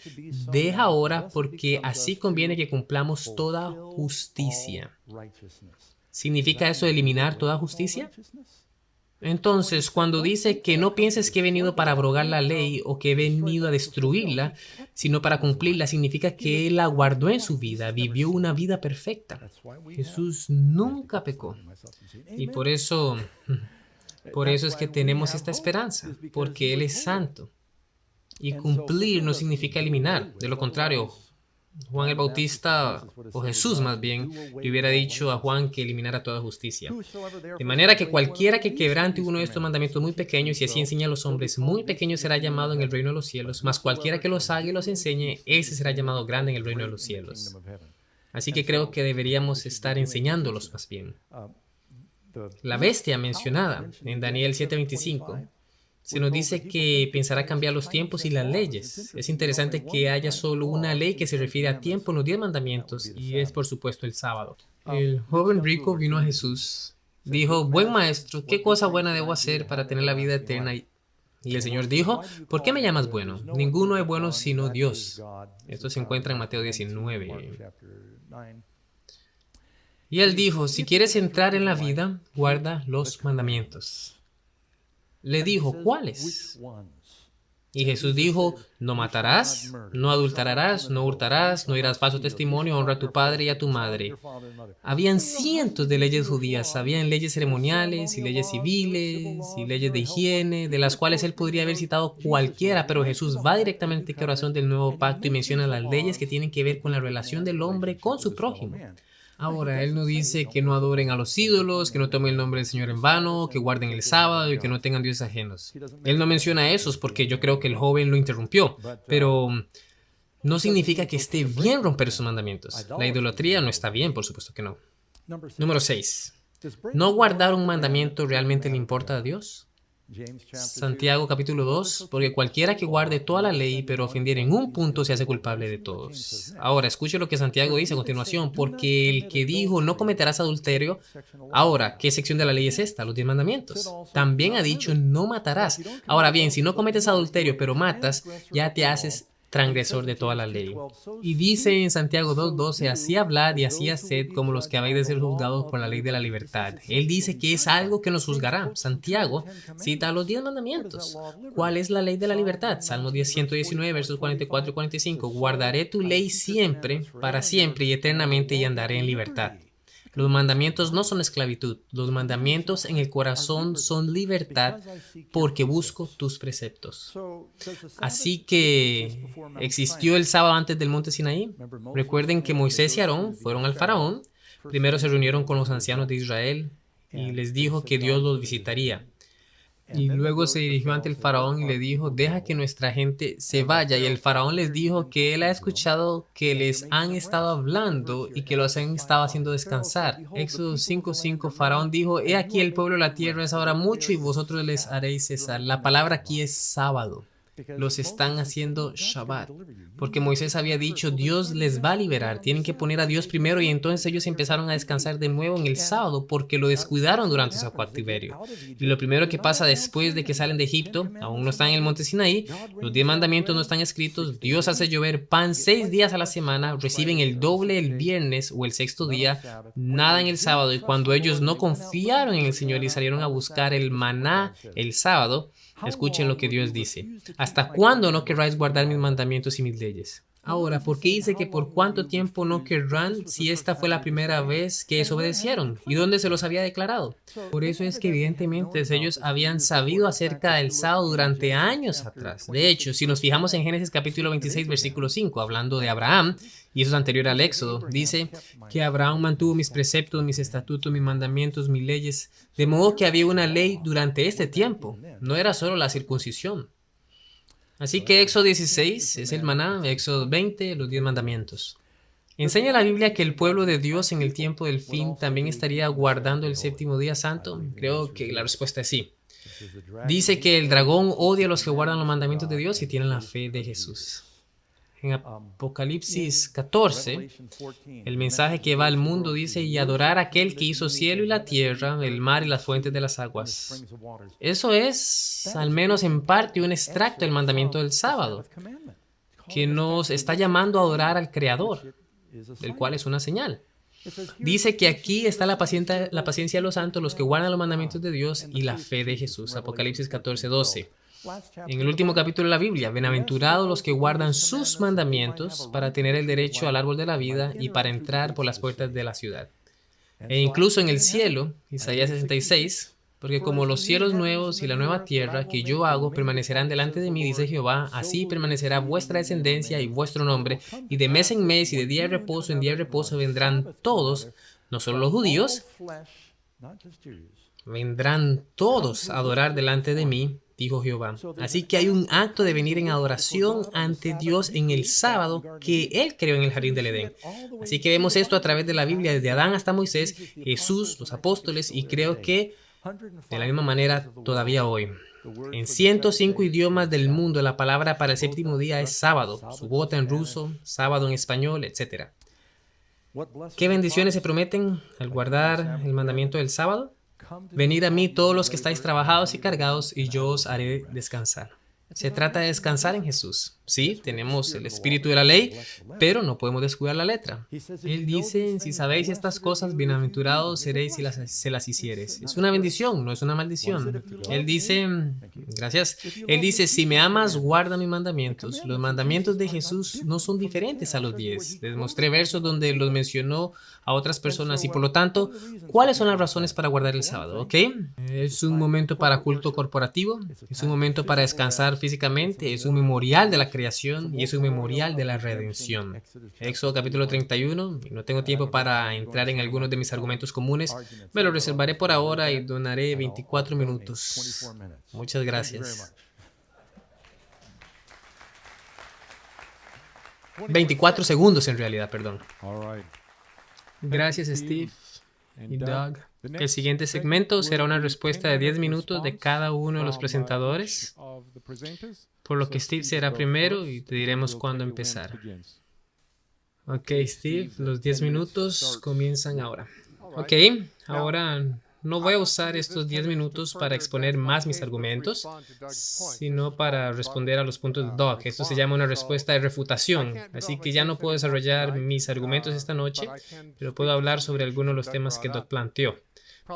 [SPEAKER 1] deja ahora, porque así conviene que cumplamos toda justicia. ¿Significa eso eliminar toda justicia? Entonces, cuando dice que no pienses que he venido para abrogar la ley o que he venido a destruirla, sino para cumplirla, significa que Él la guardó en su vida, vivió una vida perfecta. Jesús nunca pecó. Y por eso es que tenemos esta esperanza, porque Él es santo. Y cumplir no significa eliminar, de lo contrario, Juan el Bautista, o Jesús más bien, le hubiera dicho a Juan que eliminara toda justicia. De manera que cualquiera que quebrante uno de estos mandamientos muy pequeños y así enseña a los hombres muy pequeños será llamado en el reino de los cielos, mas cualquiera que los haga y los enseñe, ese será llamado grande en el reino de los cielos. Así que creo que deberíamos estar enseñándolos más bien. La bestia mencionada en Daniel 7:25 se nos dice que pensará cambiar los tiempos y las leyes. Es interesante que haya solo una ley que se refiere a tiempo en los 10 mandamientos y es por supuesto el sábado. El joven rico vino a Jesús. Dijo, buen maestro, ¿qué cosa buena debo hacer para tener la vida eterna? Y el Señor dijo, ¿por qué me llamas bueno? Ninguno es bueno sino Dios. Esto se encuentra en Mateo 19. Y él dijo, si quieres entrar en la vida, guarda los mandamientos. Le dijo, ¿cuáles? Y Jesús dijo, no matarás, no adulterarás, no hurtarás, no irás falso testimonio, honra a tu padre y a tu madre. Habían cientos de leyes judías, habían leyes ceremoniales y leyes civiles y leyes de higiene, de las cuales él podría haber citado cualquiera, pero Jesús va directamente a oración del nuevo pacto y menciona las leyes que tienen que ver con la relación del hombre con su prójimo. Ahora, él no dice que no adoren a los ídolos, que no tomen el nombre del Señor en vano, que guarden el sábado y que no tengan dioses ajenos. Él no menciona esos porque yo creo que el joven lo interrumpió, pero no significa que esté bien romper sus mandamientos. La idolatría no está bien, por supuesto que no. Número 6. ¿No guardar un mandamiento realmente le importa a Dios? Santiago capítulo 2, porque cualquiera que guarde toda la ley, pero ofendiera en un punto, se hace culpable de todos. Ahora, escuche lo que Santiago dice a continuación, porque el que dijo, no cometerás adulterio, ahora, ¿qué sección de la ley es esta? Los 10 mandamientos. También ha dicho, no matarás. Ahora bien, si no cometes adulterio, pero matas, ya te haces transgresor de toda la ley. Y dice en Santiago 2:12, así hablad y así haced como los que habéis de ser juzgados por la ley de la libertad. Él dice que es algo que nos juzgará. Santiago cita los 10 mandamientos. ¿Cuál es la ley de la libertad? Salmo 119, versos 44 y 45. Guardaré tu ley siempre, para siempre y eternamente y andaré en libertad. Los mandamientos no son esclavitud, los mandamientos en el corazón son libertad porque busco tus preceptos. Así que, ¿existió el sábado antes del monte Sinaí? Recuerden que Moisés y Aarón fueron al faraón, primero se reunieron con los ancianos de Israel y les dijo que Dios los visitaría. Y luego se dirigió ante el faraón y le dijo, deja que nuestra gente se vaya. Y el faraón les dijo que él ha escuchado que les han estado hablando y que los han estado haciendo descansar. Éxodo 5:5, faraón dijo, he aquí el pueblo de la tierra es ahora mucho y vosotros les haréis cesar. La palabra aquí es sábado. Los están haciendo Shabbat, porque Moisés había dicho, Dios les va a liberar, tienen que poner a Dios primero y entonces ellos empezaron a descansar de nuevo en el sábado porque lo descuidaron durante su cautiverio. Y lo primero que pasa después de que salen de Egipto, aún no están en el monte Sinaí, los 10 mandamientos no están escritos, Dios hace llover pan 6 días a la semana, reciben el doble el viernes o el sexto día, nada en el sábado, y cuando ellos no confiaron en el Señor y salieron a buscar el maná el sábado, escuchen lo que Dios dice. ¿Hasta cuándo no querráis guardar mis mandamientos y mis leyes? Ahora, ¿por qué dice que por cuánto tiempo no querrán si esta fue la primera vez que desobedecieron? ¿Y dónde se los había declarado? Por eso es que evidentemente ellos habían sabido acerca del sábado durante años atrás. De hecho, si nos fijamos en Génesis capítulo 26, versículo 5, hablando de Abraham, y eso es anterior al Éxodo, dice que Abraham mantuvo mis preceptos, mis estatutos, mis mandamientos, mis leyes, de modo que había una ley durante este tiempo. No era solo la circuncisión. Así que Éxodo 16 es el maná, Éxodo 20, los 10 mandamientos. ¿Enseña la Biblia que el pueblo de Dios en el tiempo del fin también estaría guardando el séptimo día santo? Creo que la respuesta es sí. Dice que el dragón odia a los que guardan los mandamientos de Dios y tienen la fe de Jesús. En Apocalipsis 14, el mensaje que va al mundo dice, y adorar a aquel que hizo cielo y la tierra, el mar y las fuentes de las aguas. Eso es, al menos en parte, un extracto del mandamiento del sábado, que nos está llamando a adorar al Creador, del cual es una señal. Dice que aquí está la paciencia de los santos, los que guardan los mandamientos de Dios y la fe de Jesús. Apocalipsis 14:12. En el último capítulo de la Biblia, bienaventurados los que guardan sus mandamientos para tener el derecho al árbol de la vida y para entrar por las puertas de la ciudad. E incluso en el cielo, Isaías 66, Porque como los cielos nuevos y la nueva tierra que yo hago permanecerán delante de mí, dice Jehová, así permanecerá vuestra descendencia y vuestro nombre, y de mes en mes y de día de reposo en día de reposo vendrán todos, no solo los judíos, vendrán todos a adorar delante de mí, dijo Jehová. Así que hay un acto de venir en adoración ante Dios en el sábado que Él creó en el jardín del Edén. Así que vemos esto a través de la Biblia, desde Adán hasta Moisés, Jesús, los apóstoles, y creo que de la misma manera todavía hoy. En 105 idiomas del mundo la palabra para el séptimo día es sábado, subota en ruso, sábado en español, etc. ¿Qué bendiciones se prometen al guardar el mandamiento del sábado? Venid a mí todos los que estáis trabajados y cargados, y yo os haré descansar. Se trata de descansar en Jesús. Sí, tenemos el espíritu de la ley, pero no podemos descuidar la letra. Él dice, si sabéis estas cosas, bienaventurados seréis si se las hiciereis. Es una bendición, no es una maldición. Él dice, gracias, Él dice, si me amas, guarda mis mandamientos. Los mandamientos de Jesús no son diferentes a los 10. Les mostré versos donde los mencionó a otras personas y por lo tanto, ¿cuáles son las razones para guardar el sábado? ¿Ok? Es un momento para culto corporativo, es un momento para descansar físicamente, es un memorial de la creación y es un memorial de la redención. Éxodo capítulo 31, y no tengo tiempo para entrar en algunos de mis argumentos comunes, me lo reservaré por ahora y donaré 24 minutos. Muchas gracias. 24 segundos en realidad, perdón. Gracias, Steve y Doug. El siguiente segmento será una respuesta de 10 minutos de cada uno de los presentadores, por lo que Steve será primero y te diremos cuándo empezar. Ok, Steve, los 10 minutos comienzan ahora. Ok, ahora no voy a usar estos 10 minutos para exponer más mis argumentos, sino para responder a los puntos de Doug. Esto se llama una respuesta de refutación, así que ya no puedo desarrollar mis argumentos esta noche, pero puedo hablar sobre algunos de los temas que Doug planteó.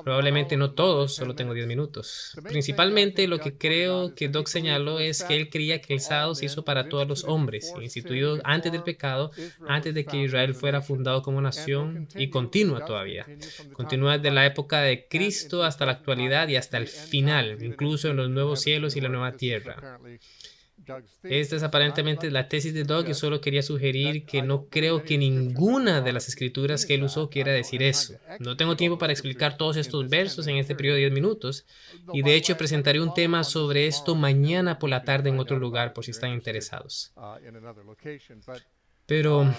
[SPEAKER 1] Probablemente no todos, solo tengo 10 minutos. Principalmente lo que creo que Doug señaló es que él creía que el sábado se hizo para todos los hombres, instituido antes del pecado, antes de que Israel fuera fundado como nación y continúa todavía. Continúa desde la época de Cristo hasta la actualidad y hasta el final, incluso en los nuevos cielos y la nueva tierra. Esta es aparentemente la tesis de Doug y solo quería sugerir que no creo que ninguna de las escrituras que él usó quiera decir eso. No tengo tiempo para explicar todos estos versos en este periodo de 10 minutos y de hecho presentaré un tema sobre esto mañana por la tarde en otro lugar por si están interesados. Pero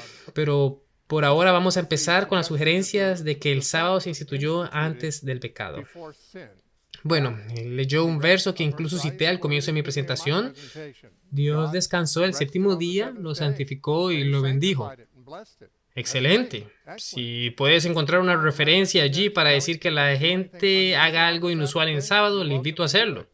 [SPEAKER 1] por ahora vamos a empezar con las sugerencias de que el sábado se instituyó antes del pecado. Bueno, leyó un verso que incluso cité al comienzo de mi presentación. Dios descansó el séptimo día, lo santificó y lo bendijo. Excelente. Si puedes encontrar una referencia allí para decir que la gente haga algo inusual en sábado, le invito a hacerlo.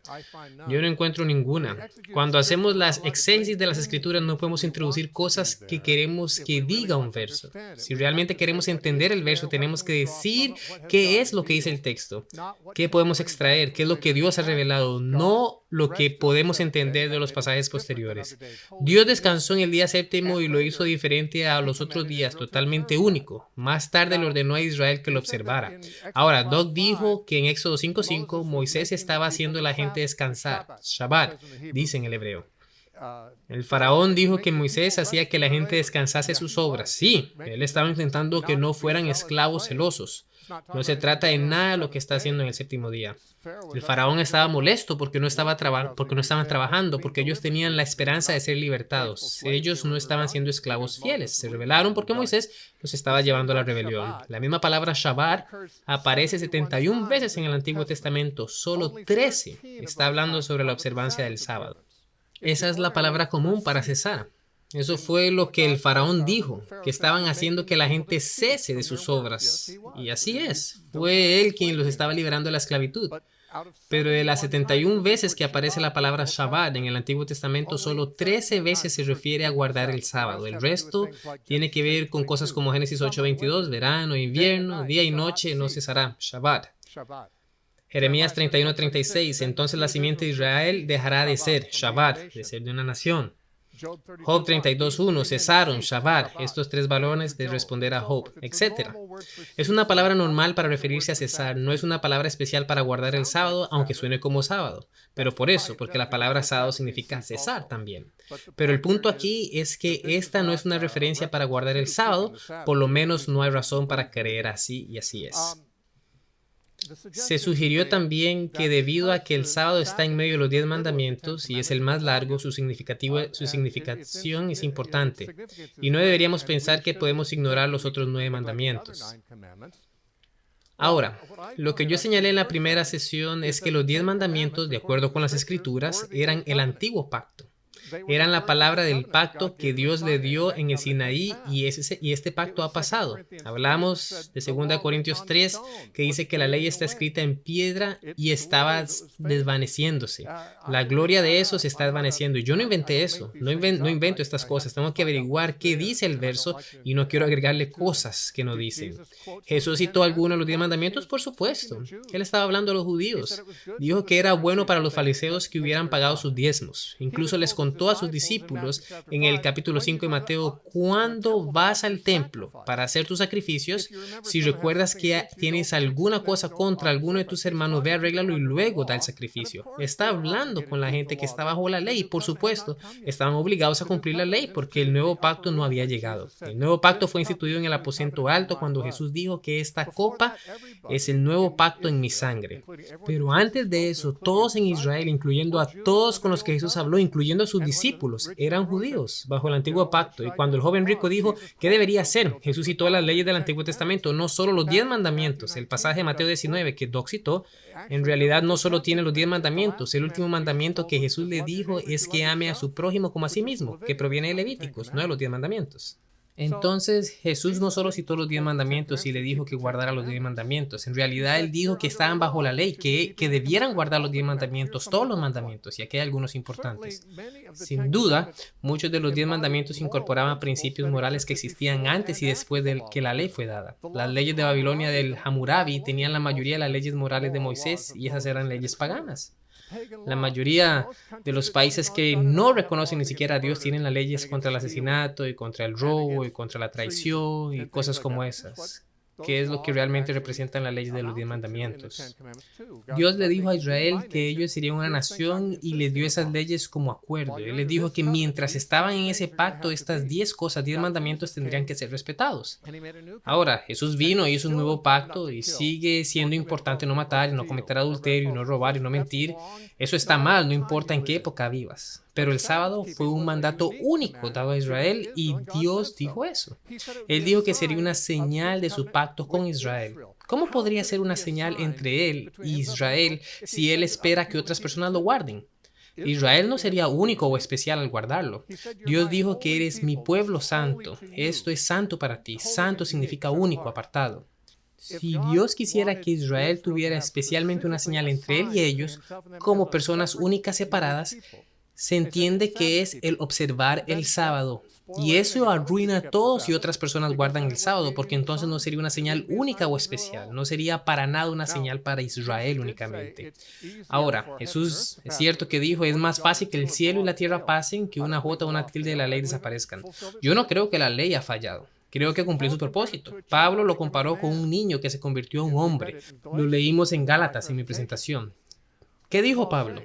[SPEAKER 1] Yo no encuentro ninguna. Cuando hacemos las exégesis de las escrituras no podemos introducir cosas que queremos que diga un verso. Si realmente queremos entender el verso, tenemos que decir qué es lo que dice el texto, qué podemos extraer, qué es lo que Dios ha revelado, no lo que podemos entender de los pasajes posteriores. Dios descansó en el día séptimo y lo hizo diferente a los otros días, totalmente único. Más tarde le ordenó a Israel que lo observara. Ahora, Doug dijo que en Éxodo 5:5 Moisés estaba haciendo a la gente descansar. Shabbat, dice en el hebreo. El faraón dijo que Moisés hacía que la gente descansase sus obras. Sí, él estaba intentando que no fueran esclavos celosos. No se trata de nada de lo que está haciendo en el séptimo día. El faraón estaba molesto porque no estaban trabajando, porque ellos tenían la esperanza de ser libertados. Ellos no estaban siendo esclavos fieles. Se rebelaron porque Moisés los estaba llevando a la rebelión. La misma palabra Shabbat aparece 71 veces en el Antiguo Testamento. Solo 13 está hablando sobre la observancia del sábado. Esa es la palabra común para cesar. Eso fue lo que el faraón dijo, que estaban haciendo que la gente cese de sus obras. Y así es, fue él quien los estaba liberando de la esclavitud. Pero de las 71 veces que aparece la palabra Shabbat en el Antiguo Testamento, solo 13 veces se refiere a guardar el sábado. El resto tiene que ver con cosas como Génesis 8:22, verano, invierno, día y noche no cesará, Shabbat. Jeremías 31:36, entonces la simiente de Israel dejará de ser, Shabbat, de ser de una nación. Job 32:1, cesaron, Shabbat, estos tres valores de responder a Job, etc. Es una palabra normal para referirse a cesar, no es una palabra especial para guardar el sábado, aunque suene como sábado. Pero por eso, porque la palabra sábado significa cesar también. Pero el punto aquí es que esta no es una referencia para guardar el sábado, por lo menos no hay razón para creer así y así es. Se sugirió también que debido a que el sábado está en medio de los 10 mandamientos y es el más largo, su significación es importante. Y no deberíamos pensar que podemos ignorar los otros 9 mandamientos. Ahora, lo que yo señalé en la primera sesión es que los 10 mandamientos, de acuerdo con las Escrituras, eran el antiguo pacto. Eran la palabra del pacto que Dios le dio en el Sinaí y este pacto ha pasado. Hablamos de 2 Corintios 3, que dice que la ley está escrita en piedra y estaba desvaneciéndose. La gloria de eso se está desvaneciendo. Y yo no inventé eso, no invento estas cosas. Tengo que averiguar qué dice el verso y no quiero agregarle cosas que no dicen. ¿Jesús citó alguno de los 10 mandamientos? Por supuesto. Él estaba hablando a los judíos. Dijo que era bueno para los fariseos que hubieran pagado sus diezmos. Incluso les contó a sus discípulos en el capítulo 5 de Mateo: cuando vas al templo para hacer tus sacrificios, si recuerdas que tienes alguna cosa contra alguno de tus hermanos, ve, arréglalo y luego da el sacrificio. Está hablando con la gente que está bajo la ley y, por supuesto, estaban obligados a cumplir la ley porque el nuevo pacto no había llegado. El nuevo pacto fue instituido en el aposento alto cuando Jesús dijo que esta copa es el nuevo pacto en mi sangre. Pero antes de eso, todos en Israel, incluyendo a todos con los que Jesús habló, incluyendo a sus discípulos, eran judíos bajo el antiguo pacto. Y cuando el joven rico dijo ¿qué debería hacer?, Jesús citó las leyes del Antiguo Testamento, no solo los 10 mandamientos. El pasaje de Mateo 19 que Doc citó, en realidad no solo tiene los 10 mandamientos. El último mandamiento que Jesús le dijo es que ame a su prójimo como a sí mismo, que proviene de Levíticos, no de los 10 mandamientos. Entonces Jesús no solo citó los 10 mandamientos y le dijo que guardara los 10 mandamientos. En realidad Él dijo que estaban bajo la ley, que debieran guardar los 10 mandamientos, todos los mandamientos, y aquí hay algunos importantes. Sin duda, muchos de los 10 mandamientos incorporaban principios morales que existían antes y después de que la ley fue dada. Las leyes de Babilonia del Hammurabi tenían la mayoría de las leyes morales de Moisés y esas eran leyes paganas. La mayoría de los países que no reconocen ni siquiera a Dios tienen las leyes contra el asesinato y contra el robo y contra la traición y cosas como esas, que es lo que realmente representan las leyes de los 10 mandamientos. Dios le dijo a Israel que ellos serían una nación y les dio esas leyes como acuerdo. Él les dijo que mientras estaban en ese pacto, estas 10 cosas, 10 mandamientos tendrían que ser respetados. Ahora, Jesús vino y hizo un nuevo pacto y sigue siendo importante no matar, y no cometer adulterio, y no robar, y no mentir. Eso está mal, no importa en qué época vivas. Pero el sábado fue un mandato único dado a Israel y Dios dijo eso. Él dijo que sería una señal de su pacto con Israel. ¿Cómo podría ser una señal entre él y Israel si él espera que otras personas lo guarden? Israel no sería único o especial al guardarlo. Dios dijo que eres mi pueblo santo. Esto es santo para ti. Santo significa único, apartado. Si Dios quisiera que Israel tuviera especialmente una señal entre él y ellos, como personas únicas separadas, se entiende que es el observar el sábado. Y eso arruina a todos si otras personas guardan el sábado, porque entonces no sería una señal única o especial. No sería para nada una señal para Israel únicamente. Ahora, Jesús es cierto que dijo, es más fácil que el cielo y la tierra pasen que una jota o una tilde de la ley desaparezcan. Yo no creo que la ley ha fallado. Creo que cumplió su propósito. Pablo lo comparó con un niño que se convirtió en un hombre. Lo leímos en Gálatas en mi presentación. ¿Qué dijo Pablo?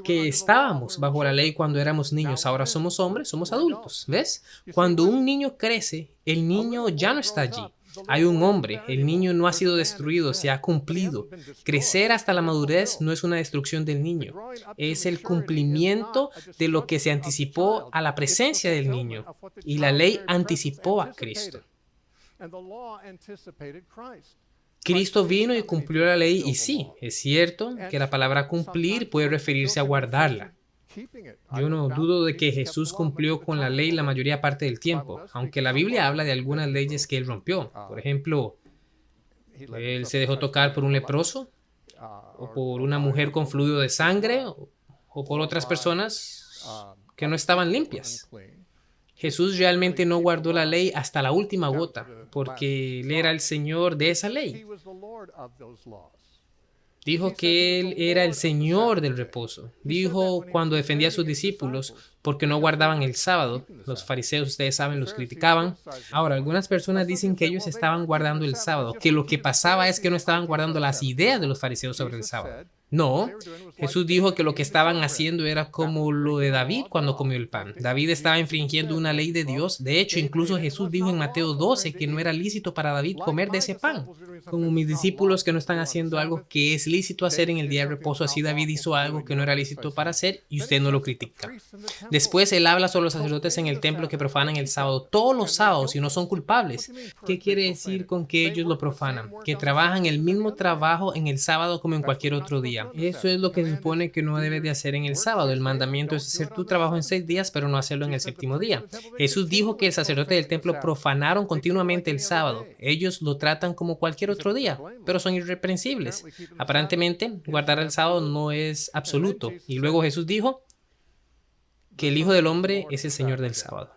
[SPEAKER 1] Que estábamos bajo la ley cuando éramos niños, ahora somos hombres, somos adultos. ¿Ves? Cuando un niño crece, el niño ya no está allí. Hay un hombre, el niño no ha sido destruido, se ha cumplido. Crecer hasta la madurez no es una destrucción del niño, es el cumplimiento de lo que se anticipó a la presencia del niño. Y la ley anticipó a Cristo. Cristo vino y cumplió la ley y sí, es cierto que la palabra cumplir puede referirse a guardarla. Yo no dudo de que Jesús cumplió con la ley la mayoría parte del tiempo, aunque la Biblia habla de algunas leyes que él rompió. Por ejemplo, él se dejó tocar por un leproso, o por una mujer con fluido de sangre, o por otras personas que no estaban limpias. Jesús realmente no guardó la ley hasta la última gota, porque Él era el Señor de esa ley. Dijo que Él era el Señor del reposo. Dijo cuando defendía a sus discípulos porque no guardaban el sábado. Los fariseos, ustedes saben, los criticaban. Ahora, algunas personas dicen que ellos estaban guardando el sábado, que lo que pasaba es que no estaban guardando las ideas de los fariseos sobre el sábado. No, Jesús dijo que lo que estaban haciendo era como lo de David cuando comió el pan. David estaba infringiendo una ley de Dios. De hecho, incluso Jesús dijo en Mateo 12 que no era lícito para David comer de ese pan. Como mis discípulos que no están haciendo algo que es lícito hacer en el día de reposo, así David hizo algo que no era lícito para hacer y usted no lo critica. Después él habla sobre los sacerdotes en el templo que profanan el sábado todos los sábados y no son culpables. ¿Qué quiere decir con que ellos lo profanan? Que trabajan el mismo trabajo en el sábado como en cualquier otro día. Eso es lo que se supone que no debes de hacer en el sábado. El mandamiento es hacer tu trabajo en 6 días, pero no hacerlo en el séptimo día. Jesús dijo que el sacerdote del templo profanaron continuamente el sábado. Ellos lo tratan como cualquier otro día, pero son irreprensibles. Aparentemente, guardar el sábado no es absoluto. Y luego Jesús dijo que el Hijo del Hombre es el Señor del sábado.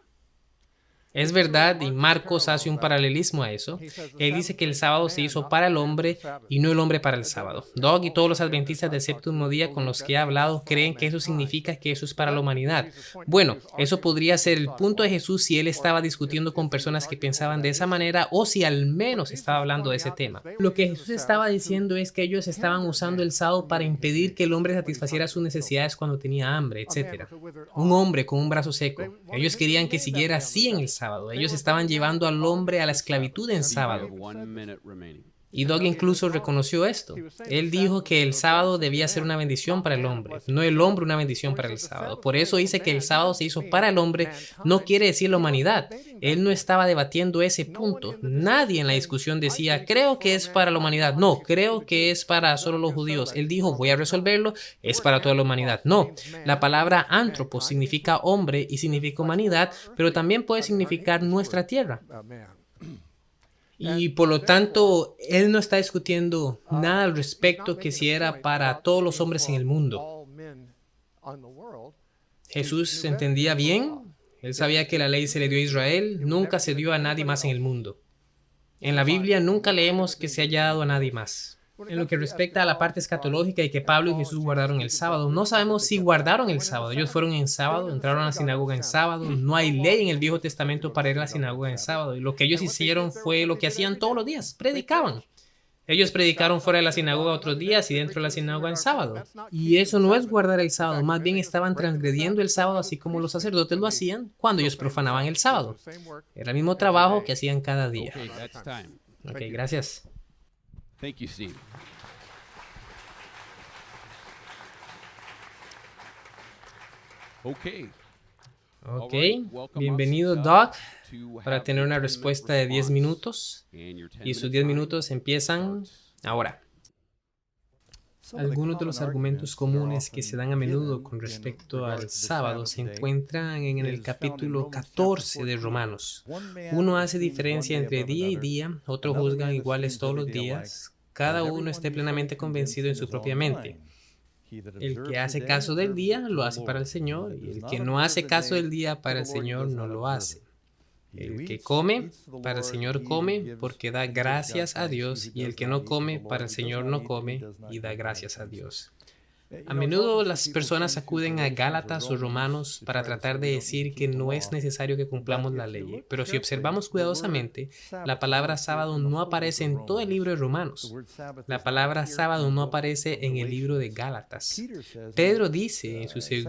[SPEAKER 1] Es verdad, y Marcos hace un paralelismo a eso. Él dice que el sábado se hizo para el hombre y no el hombre para el sábado. Doug y todos los adventistas del séptimo día con los que he hablado creen que eso significa que eso es para la humanidad. Bueno, eso podría ser el punto de Jesús si él estaba discutiendo con personas que pensaban de esa manera o si al menos estaba hablando de ese tema. Lo que Jesús estaba diciendo es que ellos estaban usando el sábado para impedir que el hombre satisfaciera sus necesidades cuando tenía hambre, etc. Un hombre con un brazo seco. Ellos querían que siguiera así en el sábado. Ellos estaban llevando al hombre a la esclavitud en sábado. Y Doug incluso reconoció esto. Él dijo que el sábado debía ser una bendición para el hombre, no el hombre una bendición para el sábado. Por eso dice que el sábado se hizo para el hombre, no quiere decir la humanidad. Él no estaba debatiendo ese punto. Nadie en la discusión decía, creo que es para la humanidad. No, creo que es para solo los judíos. Él dijo, voy a resolverlo, es para toda la humanidad. No, la palabra antropos significa hombre y significa humanidad, pero también puede significar nuestra tierra. Y por lo tanto, él no está discutiendo nada al respecto que si era para todos los hombres en el mundo. Jesús entendía bien, él sabía que la ley se le dio a Israel, nunca se dio a nadie más en el mundo. En la Biblia nunca leemos que se haya dado a nadie más. En lo que respecta a la parte escatológica y que Pablo y Jesús guardaron el sábado, no sabemos si guardaron el sábado. Ellos fueron en sábado, entraron a la sinagoga en sábado. No hay ley en el Viejo Testamento para ir a la sinagoga en sábado. Y lo que ellos hicieron fue lo que hacían todos los días, predicaban. Ellos predicaron fuera de la sinagoga otros días y dentro de la sinagoga en sábado. Y eso no es guardar el sábado, más bien estaban transgrediendo el sábado así como los sacerdotes lo hacían cuando ellos profanaban el sábado. Era el mismo trabajo que hacían cada día. Ok, gracias.
[SPEAKER 2] Thank you, Steve.
[SPEAKER 1] Ok, bienvenido Doc para tener una respuesta de 10 minutos y sus 10 minutos empiezan ahora. Algunos de los argumentos comunes que se dan a menudo con respecto al sábado se encuentran en el capítulo 14 de Romanos. Uno hace diferencia entre día y día, otro juzgan iguales todos los días, cada uno esté plenamente convencido en su propia mente. El que hace caso del día lo hace para el Señor, y el que no hace caso del día para el Señor no lo hace. El que come, para el Señor come, porque da gracias a Dios, y el que no come, para el Señor no come, y da gracias a Dios. A menudo las personas acuden a Gálatas o Romanos para tratar de decir que no es necesario que cumplamos la ley, pero si observamos cuidadosamente, la palabra sábado no aparece en todo el libro de Romanos. La palabra sábado no aparece en el libro de Gálatas. Pedro dice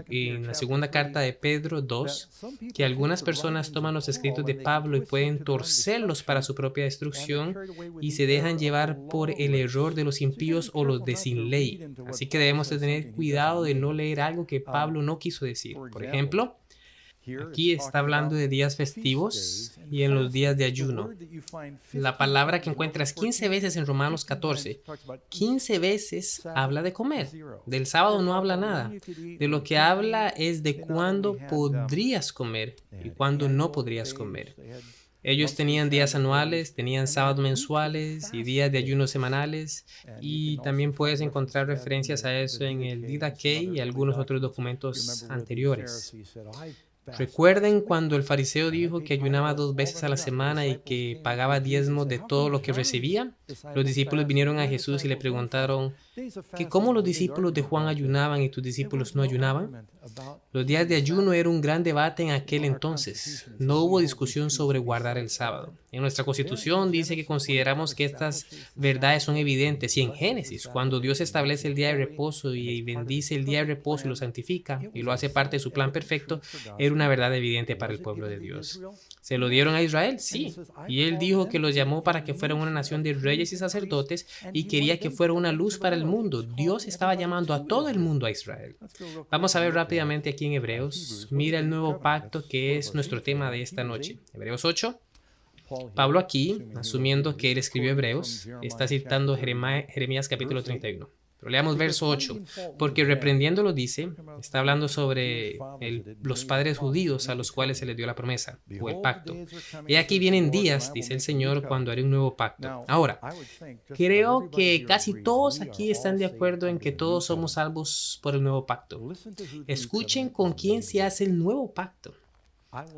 [SPEAKER 1] en la segunda carta de Pedro 2 que algunas personas toman los escritos de Pablo y pueden torcerlos para su propia destrucción y se dejan llevar por el error de los impíos o los de sin ley. Así que debemos de tener cuidado de no leer algo que Pablo no quiso decir. Por ejemplo, aquí está hablando de días festivos y en los días de ayuno. La palabra que encuentras 15 veces en Romanos 14, 15 veces habla de comer. Del sábado no habla nada. De lo que habla es de cuándo podrías comer y cuándo no podrías comer. Ellos tenían días anuales, tenían sábados mensuales y días de ayuno semanales, y también puedes encontrar referencias a eso en el Didache y algunos otros documentos anteriores. Recuerden cuando el fariseo dijo que ayunaba 2 veces a la semana y que pagaba diezmos de todo lo que recibía. Los discípulos vinieron a Jesús y le preguntaron que cómo los discípulos de Juan ayunaban y tus discípulos no ayunaban. Los días de ayuno era un gran debate en aquel entonces. No hubo discusión sobre guardar el sábado. En nuestra Constitución dice que consideramos que estas verdades son evidentes. Y en Génesis, cuando Dios establece el día de reposo y bendice el día de reposo y lo santifica y lo hace parte de su plan perfecto, era una verdad evidente para el pueblo de Dios. ¿Se lo dieron a Israel? Sí. Y él dijo que los llamó para que fueran una nación de reyes y sacerdotes y quería que fuera una luz para el mundo. Dios estaba llamando a todo el mundo a Israel. Vamos a ver rápidamente aquí en Hebreos. Mira el nuevo pacto, que es nuestro tema de esta noche. Hebreos 8. Pablo aquí, asumiendo que él escribió Hebreos, está citando Jeremías capítulo 31. Pero leamos verso 8, porque reprendiéndolo dice, está hablando sobre los padres judíos a los cuales se les dio la promesa, o el pacto. Y aquí vienen días, dice el Señor, cuando haré un nuevo pacto. Ahora, creo que casi todos aquí están de acuerdo en que todos somos salvos por el nuevo pacto. Escuchen con quién se hace el nuevo pacto.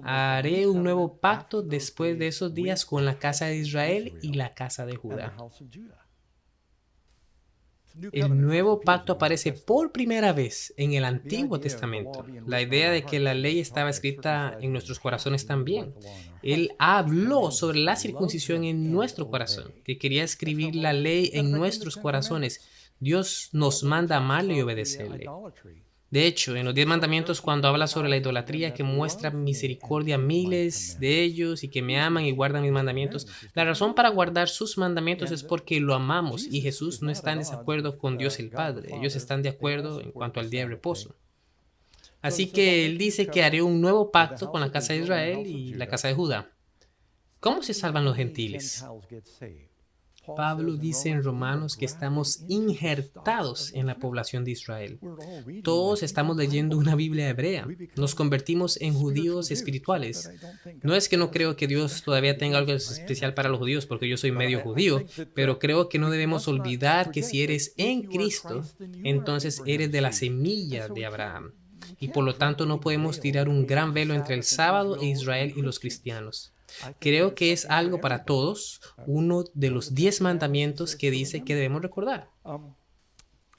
[SPEAKER 1] Haré un nuevo pacto después de esos días con la casa de Israel y la casa de Judá. El nuevo pacto aparece por primera vez en el Antiguo Testamento. La idea de que la ley estaba escrita en nuestros corazones también. Él habló sobre la circuncisión en nuestro corazón, que quería escribir la ley en nuestros corazones. Dios nos manda amarle y obedecerle. De hecho, en los 10 mandamientos, cuando habla sobre la idolatría, que muestra misericordia a miles de ellos y que me aman y guardan mis mandamientos, la razón para guardar sus mandamientos es porque lo amamos y Jesús no está en desacuerdo con Dios el Padre. Ellos están de acuerdo en cuanto al día de reposo. Así que Él dice que haré un nuevo pacto con la casa de Israel y la casa de Judá. ¿Cómo se salvan los gentiles? Pablo dice en Romanos que estamos injertados en la población de Israel. Todos estamos leyendo una Biblia hebrea. Nos convertimos en judíos espirituales. No es que no creo que Dios todavía tenga algo especial para los judíos, porque yo soy medio judío, pero creo que no debemos olvidar que si eres en Cristo, entonces eres de la semilla de Abraham. Y por lo tanto no podemos tirar un gran velo entre el sábado e Israel y los cristianos. Creo que es algo para todos, uno de los 10 mandamientos que dice que debemos recordar.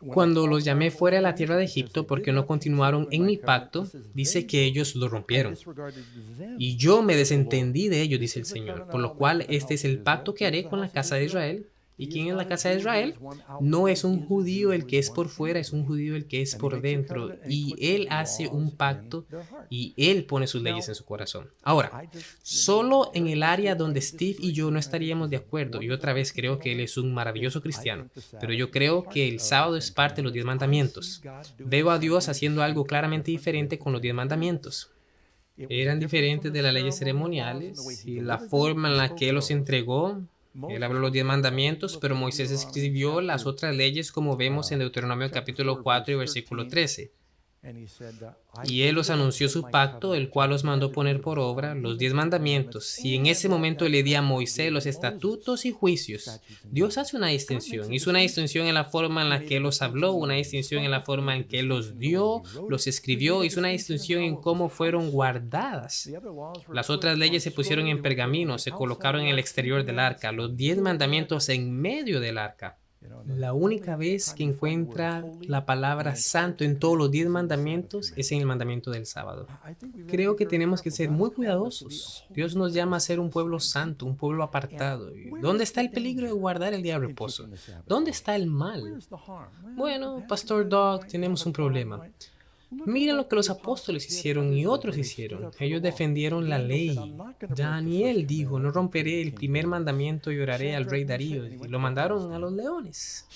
[SPEAKER 1] Cuando los llamé fuera de la tierra de Egipto porque no continuaron en mi pacto, dice que ellos lo rompieron. Y yo me desentendí de ellos, dice el Señor, por lo cual este es el pacto que haré con la casa de Israel. ¿Y quién es la casa de Israel? No es un judío el que es por fuera, es un judío el que es por dentro. Y él hace un pacto y él pone sus leyes en su corazón. Ahora, solo en el área donde Steve y yo no estaríamos de acuerdo, y otra vez creo que él es un maravilloso cristiano, pero yo creo que el sábado es parte de los 10 mandamientos. Veo a Dios haciendo algo claramente diferente con los 10 mandamientos. Eran diferentes de las leyes ceremoniales y la forma en la que él los entregó. Él habló los 10 mandamientos, pero Moisés escribió las otras leyes como vemos en Deuteronomio capítulo 4 y versículo 13. Y él os anunció su pacto, el cual os mandó poner por obra los 10 mandamientos. Y en ese momento le di a Moisés los estatutos y juicios. Dios hace una distinción. Hizo una distinción en la forma en la que él los habló, una distinción en la forma en que él los dio, los escribió. Hizo una distinción en cómo fueron guardadas. Las otras leyes se pusieron en pergamino, se colocaron en el exterior del arca. Los 10 mandamientos en medio del arca. La única vez que encuentra la palabra santo en todos los 10 mandamientos es en el mandamiento del sábado. Creo que tenemos que ser muy cuidadosos. Dios nos llama a ser un pueblo santo, un pueblo apartado. ¿Dónde está el peligro de guardar el día de reposo? ¿Dónde está el mal? Bueno, Pastor Doug, tenemos un problema. Miren lo que los apóstoles hicieron y otros hicieron. Ellos defendieron la ley. Daniel dijo, no romperé el primer mandamiento y oraré al rey Darío. Y lo mandaron a los leones.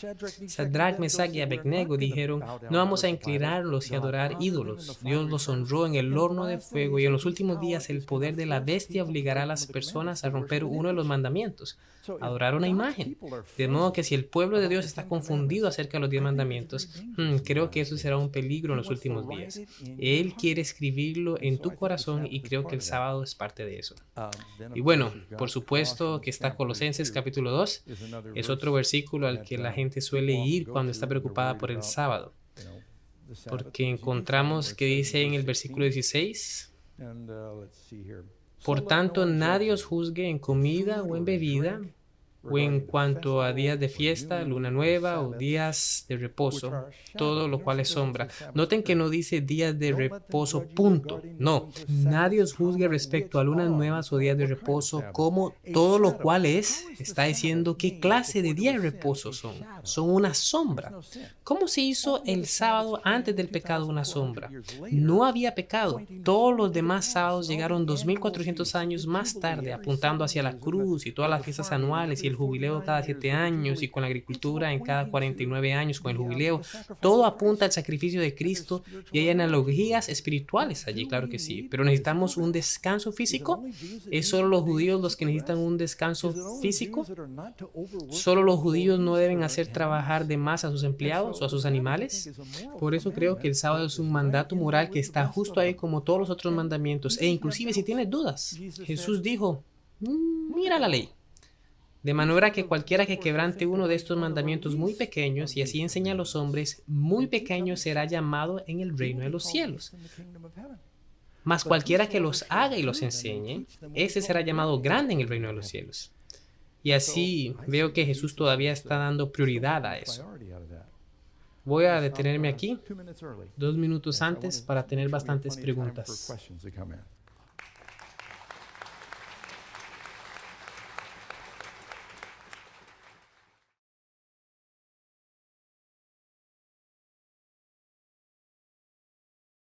[SPEAKER 1] Sadrach, Mesach y Abednego dijeron, no vamos a inclinarlos y adorar ídolos. Dios los honró en el horno de fuego y en los últimos días el poder de la bestia obligará a las personas a romper uno de los mandamientos, adorar una imagen. De modo que si el pueblo de Dios está confundido acerca de los 10 mandamientos, creo que eso será un peligro en los últimos días. Él quiere escribirlo en tu corazón y creo que el sábado es parte de eso. Y bueno, por supuesto que está Colosenses capítulo 2. Es otro versículo al que la gente suele ir cuando está preocupada por el sábado. Porque encontramos que dice en el versículo 16, por tanto nadie os juzgue en comida o en bebida, o en cuanto a días de fiesta, luna nueva o días de reposo, todo lo cual es sombra. Noten que no dice días de reposo, punto. No, nadie os juzgue respecto a lunas nuevas o días de reposo como todo lo cual es. Está diciendo qué clase de días de reposo son. Son una sombra. ¿Cómo se hizo el sábado antes del pecado una sombra? No había pecado. Todos los demás sábados llegaron 2400 años más tarde, apuntando hacia la cruz y todas las fiestas anuales y el jubileo cada 7 años y con la agricultura en cada 49 años con el jubileo. Todo apunta al sacrificio de Cristo y hay analogías espirituales allí, claro que sí. Pero necesitamos un descanso físico. ¿Es solo los judíos los que necesitan un descanso físico? ¿Solo los judíos no deben hacer trabajar de más a sus empleados o a sus animales? Por eso creo que el sábado es un mandato moral que está justo ahí como todos los otros mandamientos. E inclusive si tienes dudas, Jesús dijo, mira la ley. De manera que cualquiera que quebrante uno de estos mandamientos muy pequeños y así enseña a los hombres, muy pequeño será llamado en el reino de los cielos. Mas cualquiera que los haga y los enseñe, ese será llamado grande en el reino de los cielos. Y así veo que Jesús todavía está dando prioridad a eso. Voy a detenerme aquí 2 minutos antes para tener bastantes preguntas.